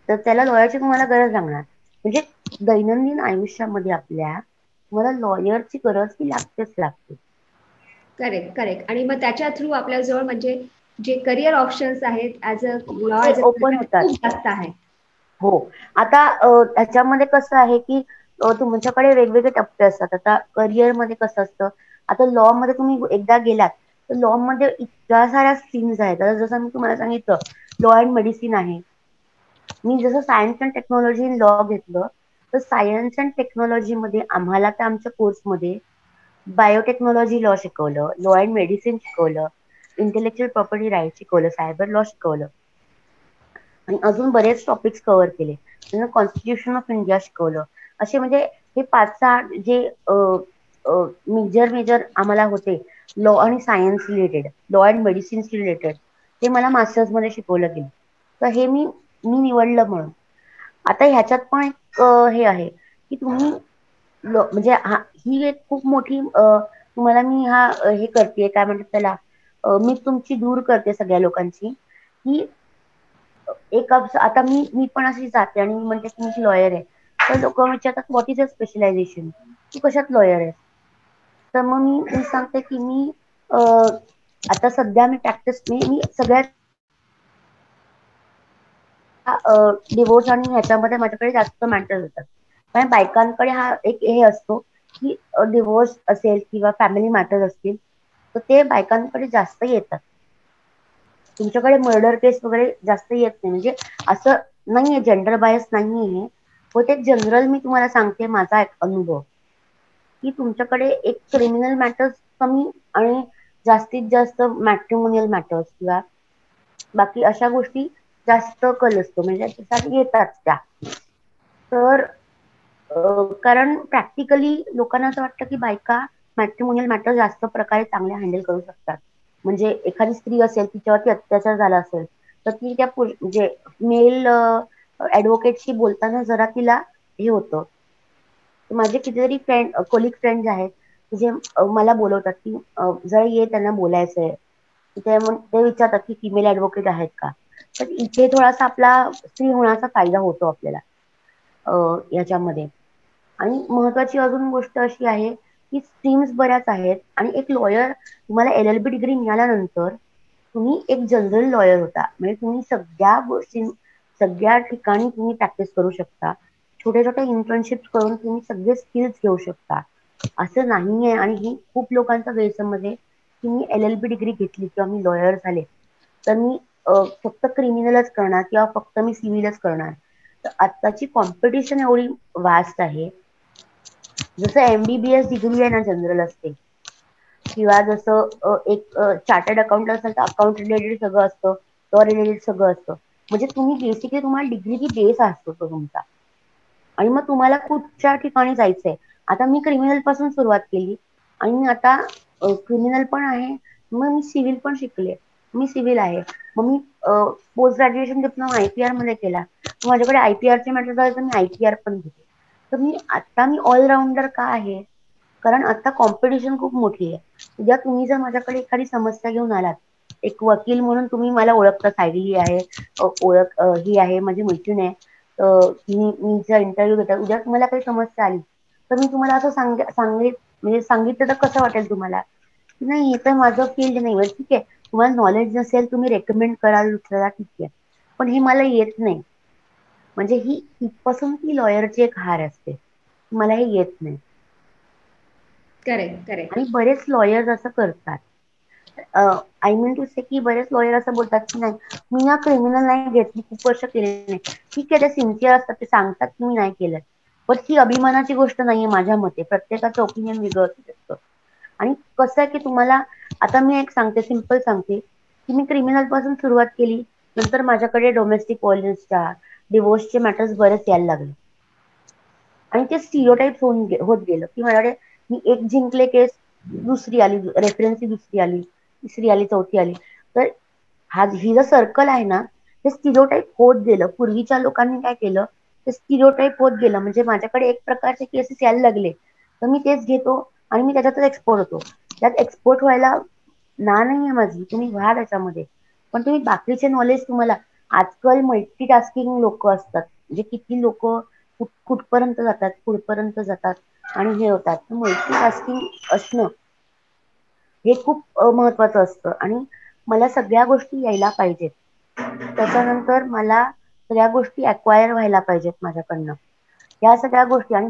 तर त्याला लॉयरची तुम्हाला गरज लागणार. म्हणजे दैनंदिन आयुष्यामध्ये आपल्या तुम्हाला लॉयरची गरज ही लागतेच लागते. Correct, correct. आणि मग त्याच्या थ्रू आपल्याजवळ म्हणजे जे करिअर ऑप्शन्स आहेत ऍज अ लॉ, ते ऍज अ ओपन होतात. खूप जास्त आहे. हो. आता ह्याच्यामध्ये कसं आहे की तुमच्याकडे वेगवेगळे टप्पे असतात. आता करिअरमध्ये कसं असतं, आता लॉ मध्ये तुम्ही एकदा गेलात, तर लॉ मध्ये इतक्या साऱ्या स्ट्रीम्स आहेत. आता जसं मी तुम्हाला सांगितलं, लॉ अँड मेडिसिन आहे. मी जसं science and technology in law घेतलं, तर सायन्स अँड टेक्नॉलॉजी मध्ये आम्हाला त्या आमच्या कोर्समध्ये बायोटेक्नॉलॉजी लॉ शिकवलं, लॉ अँड मेडिसिन शिकवलं, इंटेलेक्च्युअल प्रॉपर्टी राईट शिकवलं, सायबर लॉ शिकवलं, आणि अजून बरेच टॉपिक्स कव्हर केले. त्यांना कॉन्स्टिट्यूशन ऑफ इंडिया शिकवलं. असे म्हणजे हे 5-6 जे मेजर मेजर आम्हाला होते लॉ आणि science related, law and medicine related, ते मला मास्टर्स मध्ये शिकवलं गेलं. तर हे मी मी निवडलं म्हणून. आता ह्याच्यात पण एक हे आहे की तुम्ही म्हणजे ही एक खूप मोठी तुम्हाला मी हे करते, काय म्हणतात त्याला, मी तुमची दूर करते सगळ्या लोकांची, की आता मी मी पण अशी जाते आणि मी म्हणते की मी लॉयर आहे, तर लोक विचारतात व्हॉट इज अ स्पेशलायझेशन, तू कशात लॉयर आहे. तर मग मी सांगते की मी आता सध्या मी प्रॅक्टिस मी सगळ्यात डिवोर्स आणि ह्याच्यामध्ये माझ्याकडे जास्त मॅटर होतात. कारण बायकांकडे हा एक हे असतो की डिवोर्स असेल किंवा फॅमिली मॅटर्स असतील, तर ते बायकांकडे जास्त येतात. तुमच्याकडे मर्डर केस वगैरे जास्त येत नाही. म्हणजे असं नाहीये, जेंडर बायस नाहीये, पण ते जनरल मी तुम्हाला सांगते माझा एक अनुभव, की तुमच्याकडे एक क्रिमिनल मॅटर्स कमी आणि जास्तीत जास्त मॅट्रिमोनियल मॅटर्स किंवा बाकी अशा गोष्टी जास्त कल असतो, म्हणजे त्याच्यासाठी येतात त्या. तर कारण प्रॅक्टिकली लोकांना असं वाटतं की बायका मॅट्रिमोनियल मॅटर जास्त प्रकारे चांगले हँडल करू शकतात. म्हणजे एखादी स्त्री असेल, तिच्यावरती अत्याचार झाला असेल, तर ती त्या म्हणजे मेल ऍडव्होकेटशी बोलताना जरा तिला हे होतं. माझे कितीतरी कोलिग फ्रेंड्स आहेत, जे मला बोलवतात की जरा ये, त्यांना बोलायचंय. ते विचारतात की फिमेल ऍडव्होकेट आहेत का. तर इथे थोडासा आपला स्त्री होण्याचा फायदा होतो आपल्याला याच्यामध्ये. आणि महत्वाची अजून गोष्ट अशी आहे की स्ट्रीम्स बऱ्याच आहेत, आणि एक लॉयर तुम्हाला LLB डिग्री मिळाल्यानंतर तुम्ही एक जनरल लॉयर होता. म्हणजे तुम्ही सगळ्या गोष्टी सगळ्या ठिकाणी तुम्ही प्रॅक्टिस करू शकता. छोट्या छोट्या इंटर्नशिप करून तुम्ही सगळे स्किल्स घेऊ शकता. असं नाहीये. आणि ही खूप लोकांचा गैरसमज आहे की मी LLB डिग्री घेतली किंवा मी लॉयर झाले, तर मी फक्त क्रिमिनलच करणार किंवा फक्त मी सिव्हिलच करणार. तर आत्ताची कॉम्पिटिशन एवढी वास्ट आहे. जसं MBBS डिग्री आहे ना, जनरल असते, किंवा जसं एक चार्टर्ड अकाउंट असेल तर अकाउंट रिलेटेड सगळं असतं, लॉ रिलेटेड सगळं असतं. म्हणजे तुम्ही बेसिकली तुम्हाला डिग्री की बेस असतो तो तुमचा, आणि मग तुम्हाला कुठच्या ठिकाणी जायचंय. आता मी क्रिमिनल पासून सुरुवात केली, आणि मी आता क्रिमिनल पण आहे, मग मी सिव्हिल पण शिकले, मी सिव्हिल आहे. मग मी पोस्ट ग्रॅज्युएशन डिप्लोमा IPR मध्ये केला, माझ्याकडे IPR चे मॅटर झाले, तर मी IPR पण घेते. तर मी ऑलराऊंडर का आहे, कारण आता कॉम्पिटिशन खूप मोठी आहे. उद्या तुम्ही जर माझ्याकडे एखादी समस्या घेऊन आलात, एक वकील म्हणून तुम्ही मला ओळखता, सायली आहे, ही आहे माझी मैत्रीण आहे, मी जर इंटरव्ह्यू घेतात, उद्या तुम्हाला काही समस्या आली, तर मी तुम्हाला असं म्हणजे सांगितलं तर कसं वाटेल तुम्हाला, की नाही हे तर माझं फील्ड नाही. ठीक आहे, तुम्हाला नॉलेज नसेल, तुम्ही रेकमेंड कराल दुसऱ्याला, ठीक आहे, पण हे मला येत नाही, म्हणजे ही इथपासून ती लॉयरची एक हार असते, मला हे येत नाही. Correct correct. आणि बरेच लॉयर्स असं करतात. आय मीन टू से की बरेच लॉयर असं बोलतात की नाही, मी ना क्रिमिनल नाही घेतली, खूप वर्ष केले नाही. ठीक आहे, ते सिन्सिअर असतात, ते सांगतात की मी नाही केलं, पण ही अभिमानाची गोष्ट नाहीये माझ्या मते. प्रत्येकाचं ओपिनियन वेगळं असू शकतं. आणि कसं आहे की तुम्हाला, आता मी एक सांगते, सिंपल सांगते, की मी क्रिमिनल पासून सुरुवात केली, नंतर माझ्याकडे डोमेस्टिक व्हायलन्सच्या, डिवोर्सचे मॅटर्स बरेच यायला लागले, आणि ते स्टिरियोटाईप होत गेलं की माझ्याकडे मी एक जिंकले केस, दुसरी आली रेफरन्सची, दुसरी आली, तिसरी आली, चौथी आली. तर ही जर सर्कल आहे ना, ते स्टिरियोटाईप होत गेलं. पूर्वीच्या लोकांनी काय केलं, ते स्टिरियोटाईप होत गेलं, म्हणजे माझ्याकडे एक प्रकारचे केसेस यायला लागले, तर मी तेच घेतो आणि मी त्याच्यातच एक्सपोर्ट होतो. त्यात एक्सपोर्ट व्हायला ना नाहीये माझी, तुम्ही व्हा त्याच्यामध्ये, पण तुम्ही बाकीचे नॉलेज, तुम्हाला आजकाल मल्टीटास्किंग लोक असतात, म्हणजे किती लोक कुठपर्यंत जातात, कुठपर्यंत जातात आणि हे होतात. मल्टीटास्किंग असणं हे खूप महत्वाचं असतं, आणि मला सगळ्या गोष्टी यायला पाहिजेत. त्याच्यानंतर मला सगळ्या गोष्टी अक्वायर व्हायला पाहिजेत माझ्याकडनं, या सगळ्या गोष्टी. आणि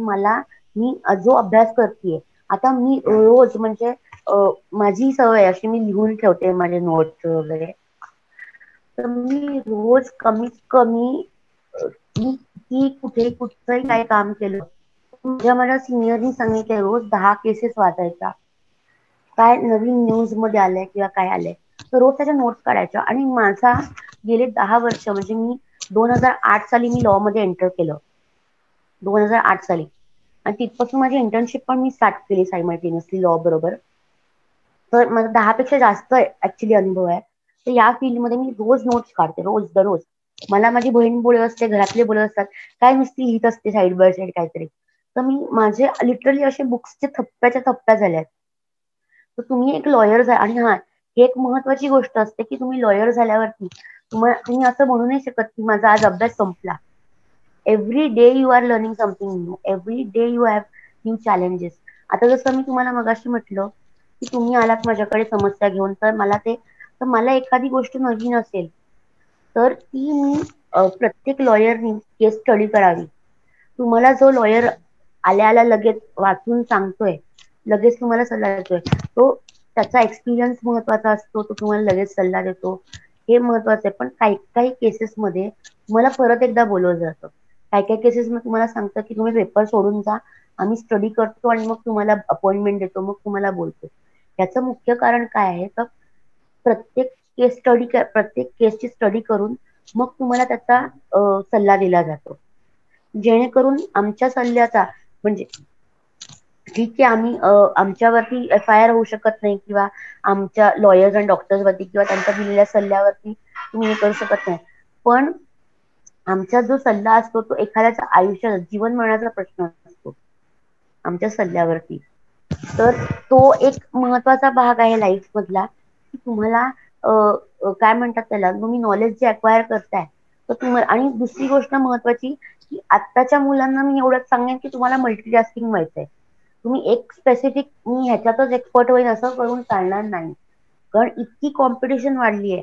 मी जो अभ्यास करतेय आता, मी रोज म्हणजे माझी सवय अशी, मी लिहून ठेवते माझे नोट्स वगैरे, तर मी रोज कमीत कमी मी किती कुठचंही काय काम केलं, माझ्या सिनियरनी सांगितलंय रोज 10 केसेस वाचायच्या, काय नवीन न्यूज मध्ये आलंय किंवा काय आलंय, तर रोज त्याच्या नोट्स काढायच्या. आणि माझा गेले 10 वर्ष, म्हणजे मी 2008 साली मी लॉ मध्ये एंटर केलं, 2008 साली, आणि तिथपासून माझी इंटर्नशिप पण मी स्टार्ट केली सायमल्टेनियसली लॉ बरोबर. तर माझा 10 पेक्षा जास्त ऍक्च्युली अनुभव आहे. तर या फील्डमध्ये मी रोज नोट्स काढते, रोज दररोज. मला माझी बहीण बोलत असते, घरातले बोलत असतात, काय नुसती लिहित असते साईड बाय साईड काहीतरी, तर मी माझे लिटरली असे बुक्सचे थप्प्याच्या थप्प्या झाल्यात. तर तुम्ही एक लॉयर आहे, आणि हा ही एक महत्वाची गोष्ट असते की तुम्ही लॉयर झाल्यावरती तुम्ही असं म्हणू नाही शकत की माझा आज अभ्यास संपला. Every day you are learning something new, every day you have new challenges. आता जसं मी तुम्हाला मगाशी म्हटलं की तुम्ही आलात माझ्याकडे समस्या घेऊन, तर मला एखादी गोष्ट नवीन असेल, तर ती मी प्रत्येक लॉयरनी केस स्टडी करावी. तुम्हाला जो लॉयर आल्या आल्या लगेच वाचून सांगतोय, लगेच तुम्हाला सल्ला देतोय, तो त्याचा एक्सपिरियन्स महत्वाचा असतो, तो तुम्हाला लगेच सल्ला देतो, हे महत्वाचं आहे. पण काही काही केसेसमध्ये तुम्हाला परत एकदा बोलवलं जातं. काही काही केसेस मध्ये तुम्हाला सांगतं की तुम्ही पेपर सोडून जा, आम्ही स्टडी करतो आणि मग तुम्हाला अपॉइंटमेंट देतो, मग तुम्हाला बोलतो. याचं मुख्य कारण काय आहे, तर प्रत्येक केसची स्टडी करून मग तुम्हाला त्याचा सल्ला दिला जातो, जेणेकरून आमच्या सल्ल्याचा, म्हणजे ठीक आहे, आम्ही आमच्यावरती FIR होऊ शकत नाही, किंवा आमच्या लॉयर्स आणि डॉक्टर्स वरती किंवा त्यांच्या दिलेल्या सल्ल्यावरती तुम्ही हे करू शकत नाही, पण आमचा जो सल्ला असतो तो एखाद्याच्या आयुष्यात जीवन मरणाचा प्रश्न असतो आमच्या सल्ल्यावरती. तर तो एक महत्वाचा भाग आहे लाईफ मधला, की तुम्हाला काय म्हणतात त्याला, तुम्ही नॉलेज जे अक्वायर करताय, तर तुम्हाला. आणि दुसरी गोष्ट महत्वाची, की आत्ताच्या मुलांना मी एवढंच सांगेन की तुम्हाला मल्टीटास्किंग व्हायचंय. तुम्ही एक स्पेसिफिक मी ह्याच्यातच एक्सपर्ट होईल असं करून चालणार नाही, कारण इतकी कॉम्पिटिशन वाढली आहे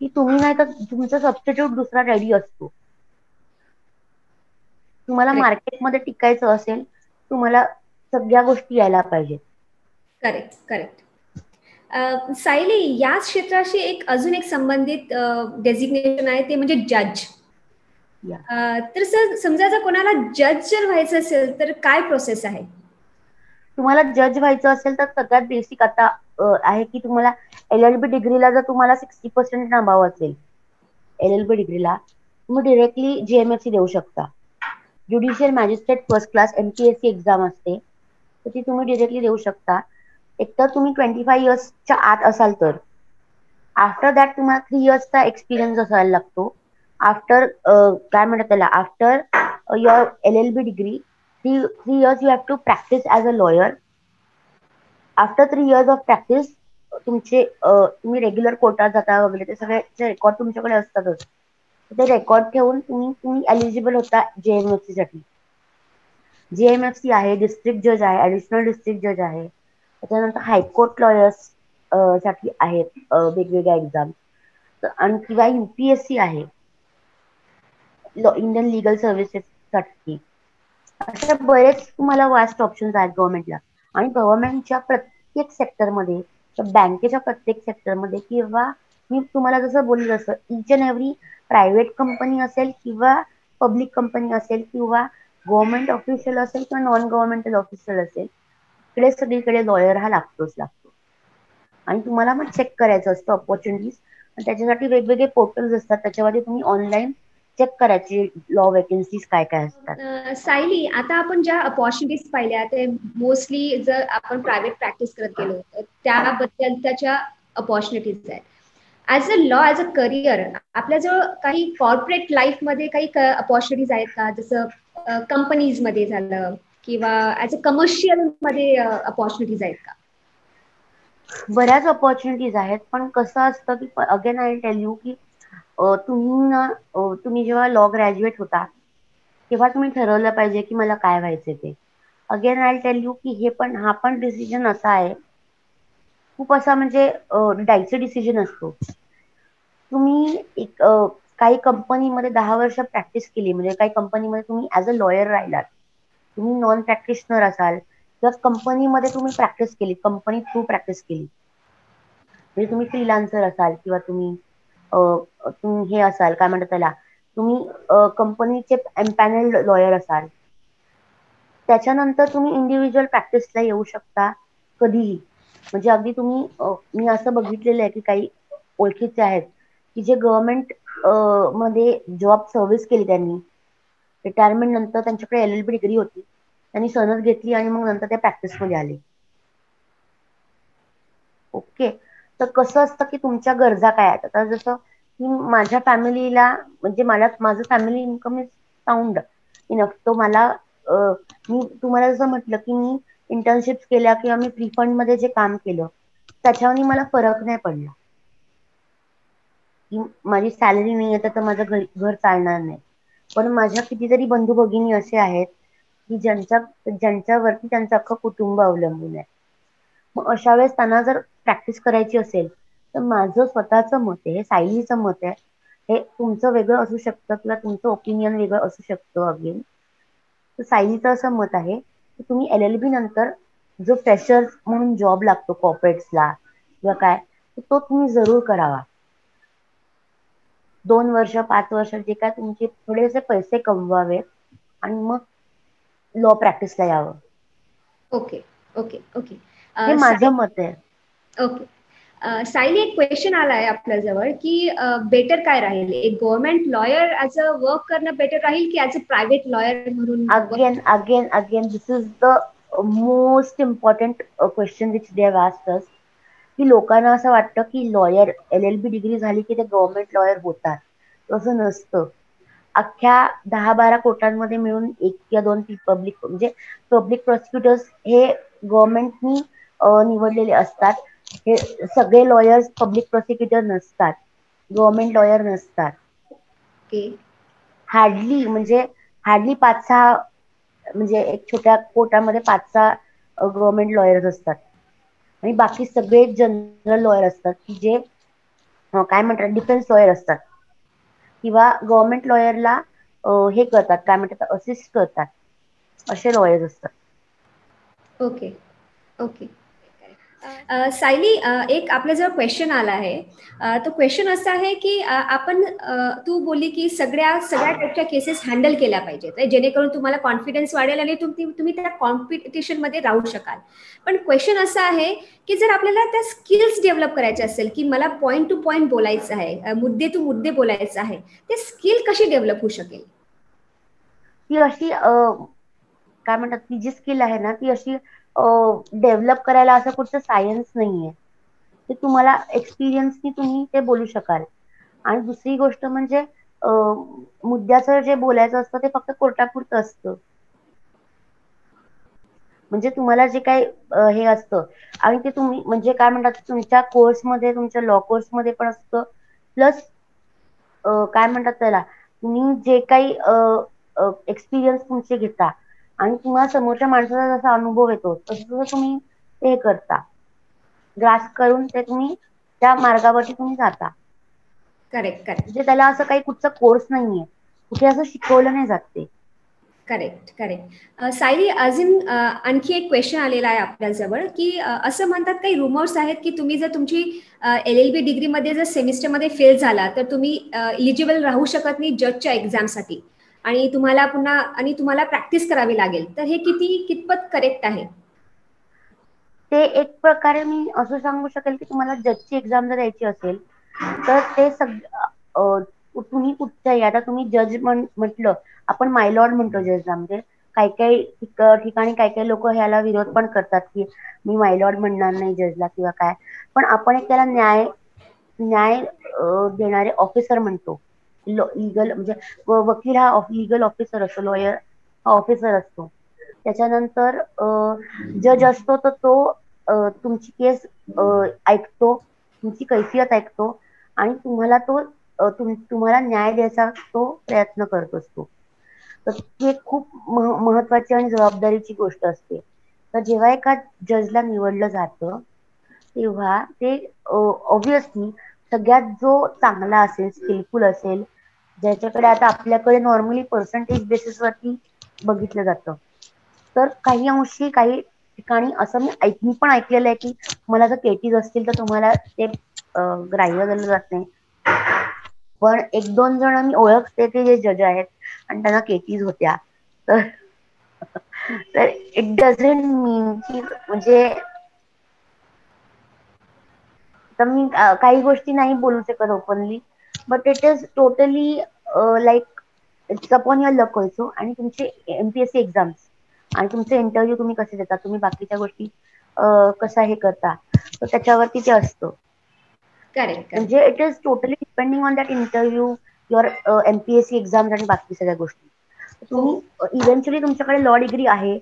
की तुम्ही नाही तर तुमचा सबस्टिट्यूट दुसरा रेडी असतो. तुम्हाला करेक्ट मार्केटमध्ये टिकायचं असेल, तुम्हाला सगळ्या गोष्टी यायला पाहिजेत. Correct correct. सायली, या क्षेत्राशी अजून एक संबंधित डेझिग्नेशन आहे, ते म्हणजे जज. या तर सर, समजा जर कोणाला जज जर व्हायचं असेल तर काय प्रोसेस आहे? तुम्हाला जज व्हायचं असेल तर सगळ्यात बेसिक आता आहे की तुम्हाला LLB डिग्रीला जर तुम्हाला 60% नाबाव असेल, LLB डिग्रीला तुम्ही डिरेक्टली JMFC देऊ शकता. Judicial magistrate first class MPSC exam असते, तर ती तुम्ही डिरेक्टली देऊ शकता. एकतर तुम्ही 25 इयर्सच्या आत असाल तर. आफ्टर दॅट तुम्हाला 3 इयर्सचा एक्सपिरियन्स असायला लागतो. आफ्टर काय म्हणतात त्याला, after your LLB degree 3 years you have to practice as a lawyer. After 3 years of practice तुम्ही रेग्युलर कोर्टात जाता वगैरे, ते सगळे रेकॉर्ड तुमच्याकडे असतातच. ते रेकॉर्ड ठेवून तुम्ही एलिजिबल होता JMFC साठी. JMFC आहे, डिस्ट्रिक्ट जज आहे, ऍडिशनल डिस्ट्रिक्ट जज आहे, त्याच्यानंतर हायकोर्ट लॉयर्स साठी आहेत वेगवेगळ्या एक्झाम, आणि किंवा UPSC आहे इंडियन लीगल सर्व्हिसेस साठी. अशा बरेच तुम्हाला वास्ट ऑप्शन्स आहेत गव्हर्नमेंटला. आणि गव्हर्नमेंटच्या प्रत्येक सेक्टरमध्ये, बँकेच्या प्रत्येक सेक्टरमध्ये, किंवा मी तुम्हाला जसं बोलले जसं each and every private company असेल किंवा पब्लिक कंपनी असेल किंवा गव्हर्नमेंट ऑफिशियल असेल किंवा नॉन गव्हर्नमेंटल ऑफिशियल असेल, इकडे सगळीकडे लॉयर हा लागतोच लागतो. आणि तुम्हाला मग चेक करायचं असतं ऑपॉर्च्युनिटीज. त्याच्यासाठी वेगवेगळे पोर्टल्स असतात, त्याच्यामध्ये तुम्ही ऑनलाईन चेक करायची लॉ वेकेन्सीज काय काय असतात. सायली, आता आपण ज्या अपॉर्च्युनिटीज पाहिल्या ते मोस्टली जर आपण प्रायव्हेट प्रॅक्टिस करत गेलो तर त्याबद्दल त्याच्या अपॉर्च्युनिटीज आहेत. As a law, as a career, आपल्याजवळ काही कॉर्पोरेट लाईफ मध्ये काही अपॉर्च्युनिटीज आहेत का? जसं कंपनीज मध्ये झालं किंवा ऍज अ कमर्शियल मध्ये अपॉर्च्युनिटीज आहेत का? बऱ्याच अपॉर्च्युनिटीज आहेत, पण कसं असतं की अगेन आय टेल यू की तुम्ही जेव्हा लॉ ग्रॅज्युएट होता तेव्हा तुम्ही ठरवलं पाहिजे की मला काय व्हायचं ते. अगेन आय टेल यू की हा पण डिसिजन असा आहे, खूप असा म्हणजे डायचं डिसिजन असतो. तुम्ही काही कंपनीमध्ये 10 वर्ष प्रॅक्टिस केली, म्हणजे काही कंपनीमध्ये तुम्ही ऍज अ लॉयर राहिलात, तुम्ही नॉन प्रॅक्टिशनर असाल किंवा कंपनीमध्ये तुम्ही प्रॅक्टिस केली, कंपनी थ्रू प्रॅक्टिस केली, म्हणजे तुम्ही फ्रीलान्सर असाल किंवा तुम्ही हे असाल, काय म्हणतात त्याला, तुम्ही कंपनीचे एम्पॅनल्ड लॉयर असाल, त्याच्यानंतर तुम्ही इंडिव्हिज्युअल प्रॅक्टिसला येऊ शकता कधीही. म्हणजे अगदी मी असं बघितलेलं आहे की काही ओळखीचे आहेत की जे गव्हर्नमेंट मध्ये जॉब सर्व्हिस केली, त्यांनी रिटायरमेंट नंतर त्यांच्याकडे LLB डिग्री होती, त्यांनी सनद घेतली आणि मग नंतर ते प्रॅक्टिसमध्ये आले. ओके, तर कसं असतं की तुमच्या गरजा काय आहेत. आता जसं की माझ्या फॅमिलीला, म्हणजे माझं family income is sound enough. तो मला मी तुम्हाला जसं म्हटलं की मी इंटर्नशिप केल्या किंवा मी प्री फंड मध्ये जे काम केलं त्याच्यावर मला फरक नाही पडला की माझी सॅलरी नाही येत तर माझं घर चालणार नाही. पण माझ्या कितीतरी बंधू भगिनी असे आहेत की ज्यांच्यावरती त्यांचं अख्खं कुटुंब अवलंबून आहे. मग अशा वेळेस त्यांना जर प्रॅक्टिस करायची असेल तर माझं स्वतःचं मत आहे, हे सायलीचं मत आहे, हे तुमचं वेगळं असू शकतं किंवा तुमचं ओपिनियन वेगळं असू शकतं. अगेन तर सायलीचं असं मत आहे की तुम्ही LLB नंतर जो फ्रेशर म्हणून जॉब लागतो कॉर्पोरेट्सला किंवा काय, तो तुम्ही जरूर करावा. 2 वर्ष 5 वर्ष जे काय तुमचे थोडेसे पैसे कमवावे आणि मग लॉ प्रॅक्टिसला यावं. Okay okay okay. हे माझं मत आहे. ओके. सायली, एक क्वेश्चन आलाय आपल्याजवळ की बेटर काय राहील, एक government lawyer as a work करणं बेटर राहील की ऍज अ प्रायव्हेट लॉयर म्हणून? Again this is the most important question which they have asked us, की लोकांना असं वाटतं की लॉयर LLB डिग्री झाली की ते गव्हर्नमेंट लॉयर होतात. तसं नसतं. अख्ख्या 10-12 कोटांमध्ये मिळून 1 किंवा 2 पब्लिक प्रॉसिक्युटर्स हे गव्हर्नमेंटनी निवडलेले असतात. हे सगळे लॉयर्स पब्लिक प्रॉसिक्युटर नसतात, गव्हर्नमेंट लॉयर नसतात. ओके. हार्डली 5-6, म्हणजे एक छोट्या कोर्टामध्ये 5-6 गव्हर्नमेंट लॉयर्स असतात आणि बाकी सगळे जनरल लॉयर असतात की जे काय म्हणतात डिफेन्स लॉयर असतात किंवा गव्हर्नमेंट लॉयरला हे करतात, काय म्हणतात असिस्ट करतात, असे लॉयर्स असतात. Okay okay. सायली, एक आपल्याजवळ क्वेश्चन आला आहे. तो क्वेश्चन असा आहे की तू बोलली की सगळ्या टाईपच्या केसेस हँडल केल्या पाहिजेत जेणेकरून तुम्हाला कॉन्फिडन्स वाढेल आणि तुम्ही त्या कॉम्पिटिशन मध्ये राहू शकाल. पण क्वेश्चन असा आहे की जर आपल्याला त्या स्किल्स डेव्हलप करायचे असेल की मला पॉइंट टू पॉइंट बोलायचं आहे, मुद्दे टू मुद्दे बोलायचं आहे, ते स्किल कशी डेव्हलप होऊ शकेल? ती अशी काय म्हणतात, ती जी स्किल आहे ना ती अशी डेव्हलप करायला असं कुठचं सायन्स नाहीये. ते तुम्हाला एक्सपिरियन्सनी तुम्ही ते बोलू शकाल. आणि दुसरी गोष्ट म्हणजे मुद्द्याचं जे बोलायचं असतं ते फक्त कोर्टापुरतं असतं. म्हणजे तुम्हाला जे काही हे असतं आणि ते तुम्ही म्हणजे काय म्हणतात तुमच्या कोर्समध्ये, तुमच्या लॉ कोर्समध्ये पण असतं. प्लस काय म्हणतात त्याला, तुम्ही जे काही एक्सपिरियन्स तुमचे घेता आणि तुम्हाला समोरच्या माणसाचा जसा अनुभव येतो तसं तुम्ही हे करता. ग्रास करून ते तुम्ही त्या मार्गावरती तुम्ही जाता. करेक्ट करेक्ट म्हणजे त्याला असं काही कुठचा कोर्स नाहीये, कुठे असं शिकवलं नाही जात ते. Correct correct. सायली, अजून आणखी एक क्वेश्चन आलेला आहे आपल्याजवळ की असं म्हणतात काही रुमर्स आहेत की तुम्ही जर तुमची LLB डिग्रीमध्ये जर सेमिस्टरमध्ये फेल झाला तर तुम्ही इलिजिबल राहू शकत नाही जजच्या एक्झामसाठी आणि तुम्हाला प्रॅक्टिस करावी लागेल, तर हे कितपत करेक्ट आहे? ते एक प्रकारे मी असं सांगू शकेल की तुम्हाला जजची एक्झाम जर द्यायची असेल तर ते तुम्ही कुठच्याही, आता तुम्ही जज म्हटलं, आपण मायलॉर्ड म्हणतो जजला, म्हणजे काही काही ठिकाणी काही काही लोक ह्याला विरोध पण करतात की मी मायलॉर्ड म्हणणार नाही जजला किंवा काय, पण आपण एक त्याला न्याय न्याय देणारे ऑफिसर म्हणतो. लिगल म्हणजे वकील हा लिगल ऑफिसर असतो, लॉयर हा ऑफिसर असतो. त्याच्यानंतर जज असतो तर तो तुमची केस ऐकतो, तुमची कैफियत ऐकतो आणि तुम्हाला तुम्हाला न्याय द्यायचा तो प्रयत्न करत असतो. तर ती एक खूप महत्वाची आणि जबाबदारीची गोष्ट असते. तर जेव्हा एका जजला निवडलं जातं तेव्हा ते ऑब्विसली सगळ्यात जो चांगला असेल, स्किलफुल असेल, ज्याच्याकडे, आता आपल्याकडे नॉर्मली पर्सेंटेज बेसिस वरती बघितलं जातं, तर काही अंशी काही ठिकाणी असं मी पण ऐकलेलं आहे की मला जर केटीज असतील तर तुम्हाला ते ग्राह्य धरलं जात नाही. पण एक दोन जण मी ओळखते ते जे जज आहेत आणि त्यांना केटीज होत्या, तर तर इट डझंट मीन की म्हणजे, तर मी काही गोष्टी नाही बोलू शकत openly, but it is totally like it's upon your luck also. आणि तुमचे MPSC एक्झाम्स आणि तुमचे इंटरव्ह्यू तुम्ही कसे देता, तुम्ही बाकीच्या गोष्टी कसा हे करता, तर त्याच्यावरती ते असतं. Correct correct. म्हणजे it is totally depending on that interview, your MPSC exam आणि बाकी सगळ्या गोष्टी. हो. तुम्ही इव्हेंच्युअली तुमच्याकडे लॉ डिग्री आहे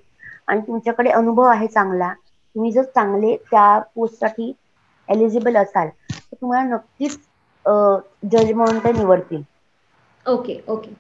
आणि तुमच्याकडे अनुभव आहे चांगला, तुम्ही जर चांगले त्या पोस्टसाठी एलिजिबल असाल तर तुम्हाला नक्कीच जज म्हणून ते निवडतील. Okay okay.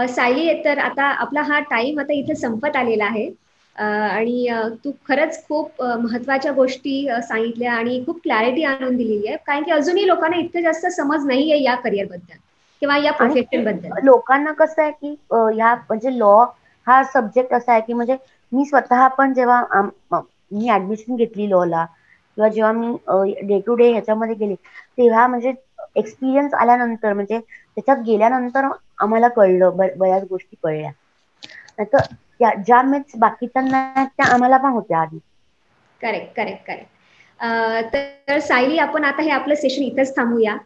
सायली, तर आता आपला हा टाइम आता इथे संपत आलेला आहे आणि तू खरंच खूप महत्वाच्या गोष्टी सांगितल्या आणि खूप क्लॅरिटी आणून दिलेली आहे, कारण की अजूनही लोकांना इतकं जास्त समज नाही आहे या करिअर बद्दल किंवा या आणि प्रोफेशन बद्दल. लोकांना कसं आहे की ह्या म्हणजे लॉ हा सब्जेक्ट असा आहे की, म्हणजे मी स्वतः पण जेव्हा मी ऍडमिशन घेतली लॉला किंवा जेव्हा मी डे टू डे ह्याच्यामध्ये गेले, तेव्हा म्हणजे एक्सपिरियन्स आल्यानंतर, म्हणजे त्याच्यात गेल्यानंतर आम्हाला कळलं, बऱ्याच गोष्टी कळल्या. नाहीतर ज्या मिथ्स बाकीच्यांना आहेत, त्या आम्हाला पण होत्या आधी. Correct correct correct. तर सायली, आपण आता हे आपलं सेशन इथंच थांबूया.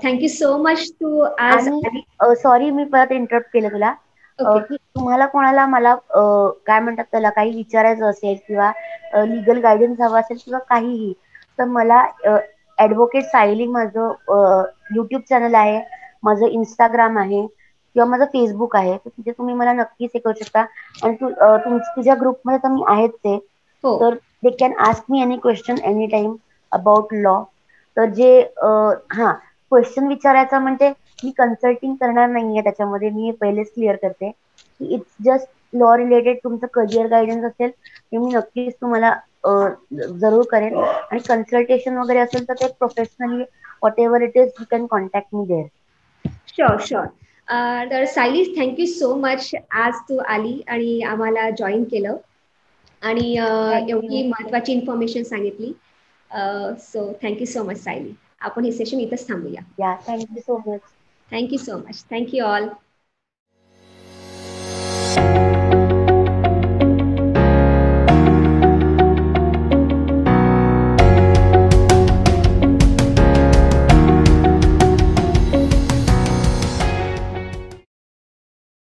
थँक्यू सो मच तू आज आणि सॉरी मी परत इंटरप्ट केलं तुला, ओके. की तुम्हाला कोणाला मला काय म्हणतात त्याला काही विचारायचं असेल किंवा लिगल गायडन्स हवा असेल किंवा काहीही, तर मला ऍडव्होकेट सायली माझं युट्यूब चॅनल आहे, माझं इंस्टाग्राम आहे किंवा माझं फेसबुक आहे, तर तिथे तुम्ही मला नक्कीच हे करू शकता. आणि तुझ्या ग्रुपमध्ये तर मी आहेच आहे, हो. तर they can ask me any question any time about law. तर जे हा क्वेश्चन विचारायचा म्हणजे मी कन्सल्टिंग करणार नाहीये त्याच्यामध्ये, मी पहिलेच क्लिअर करते की इट्स जस्ट लॉ रिलेटेड. तुमचं करिअर गायडन्स असेल ते मी नक्कीच तुम्हाला जरूर करेन, आणि कन्सल्टेशन वगैरे असेल तर ते professionally whatever it is you can contact me there. Sure sure. तर सायली, थँक्यू सो मच, आज तू आली आणि आम्हाला जॉईन केलं आणि थँक्यू. एवढी महत्वाची इन्फॉर्मेशन सांगितली. So thank you so much Sayali. आपण हे सेशन इथंच थांबूया. या, thank you so much. Thank you so much. Thank you all.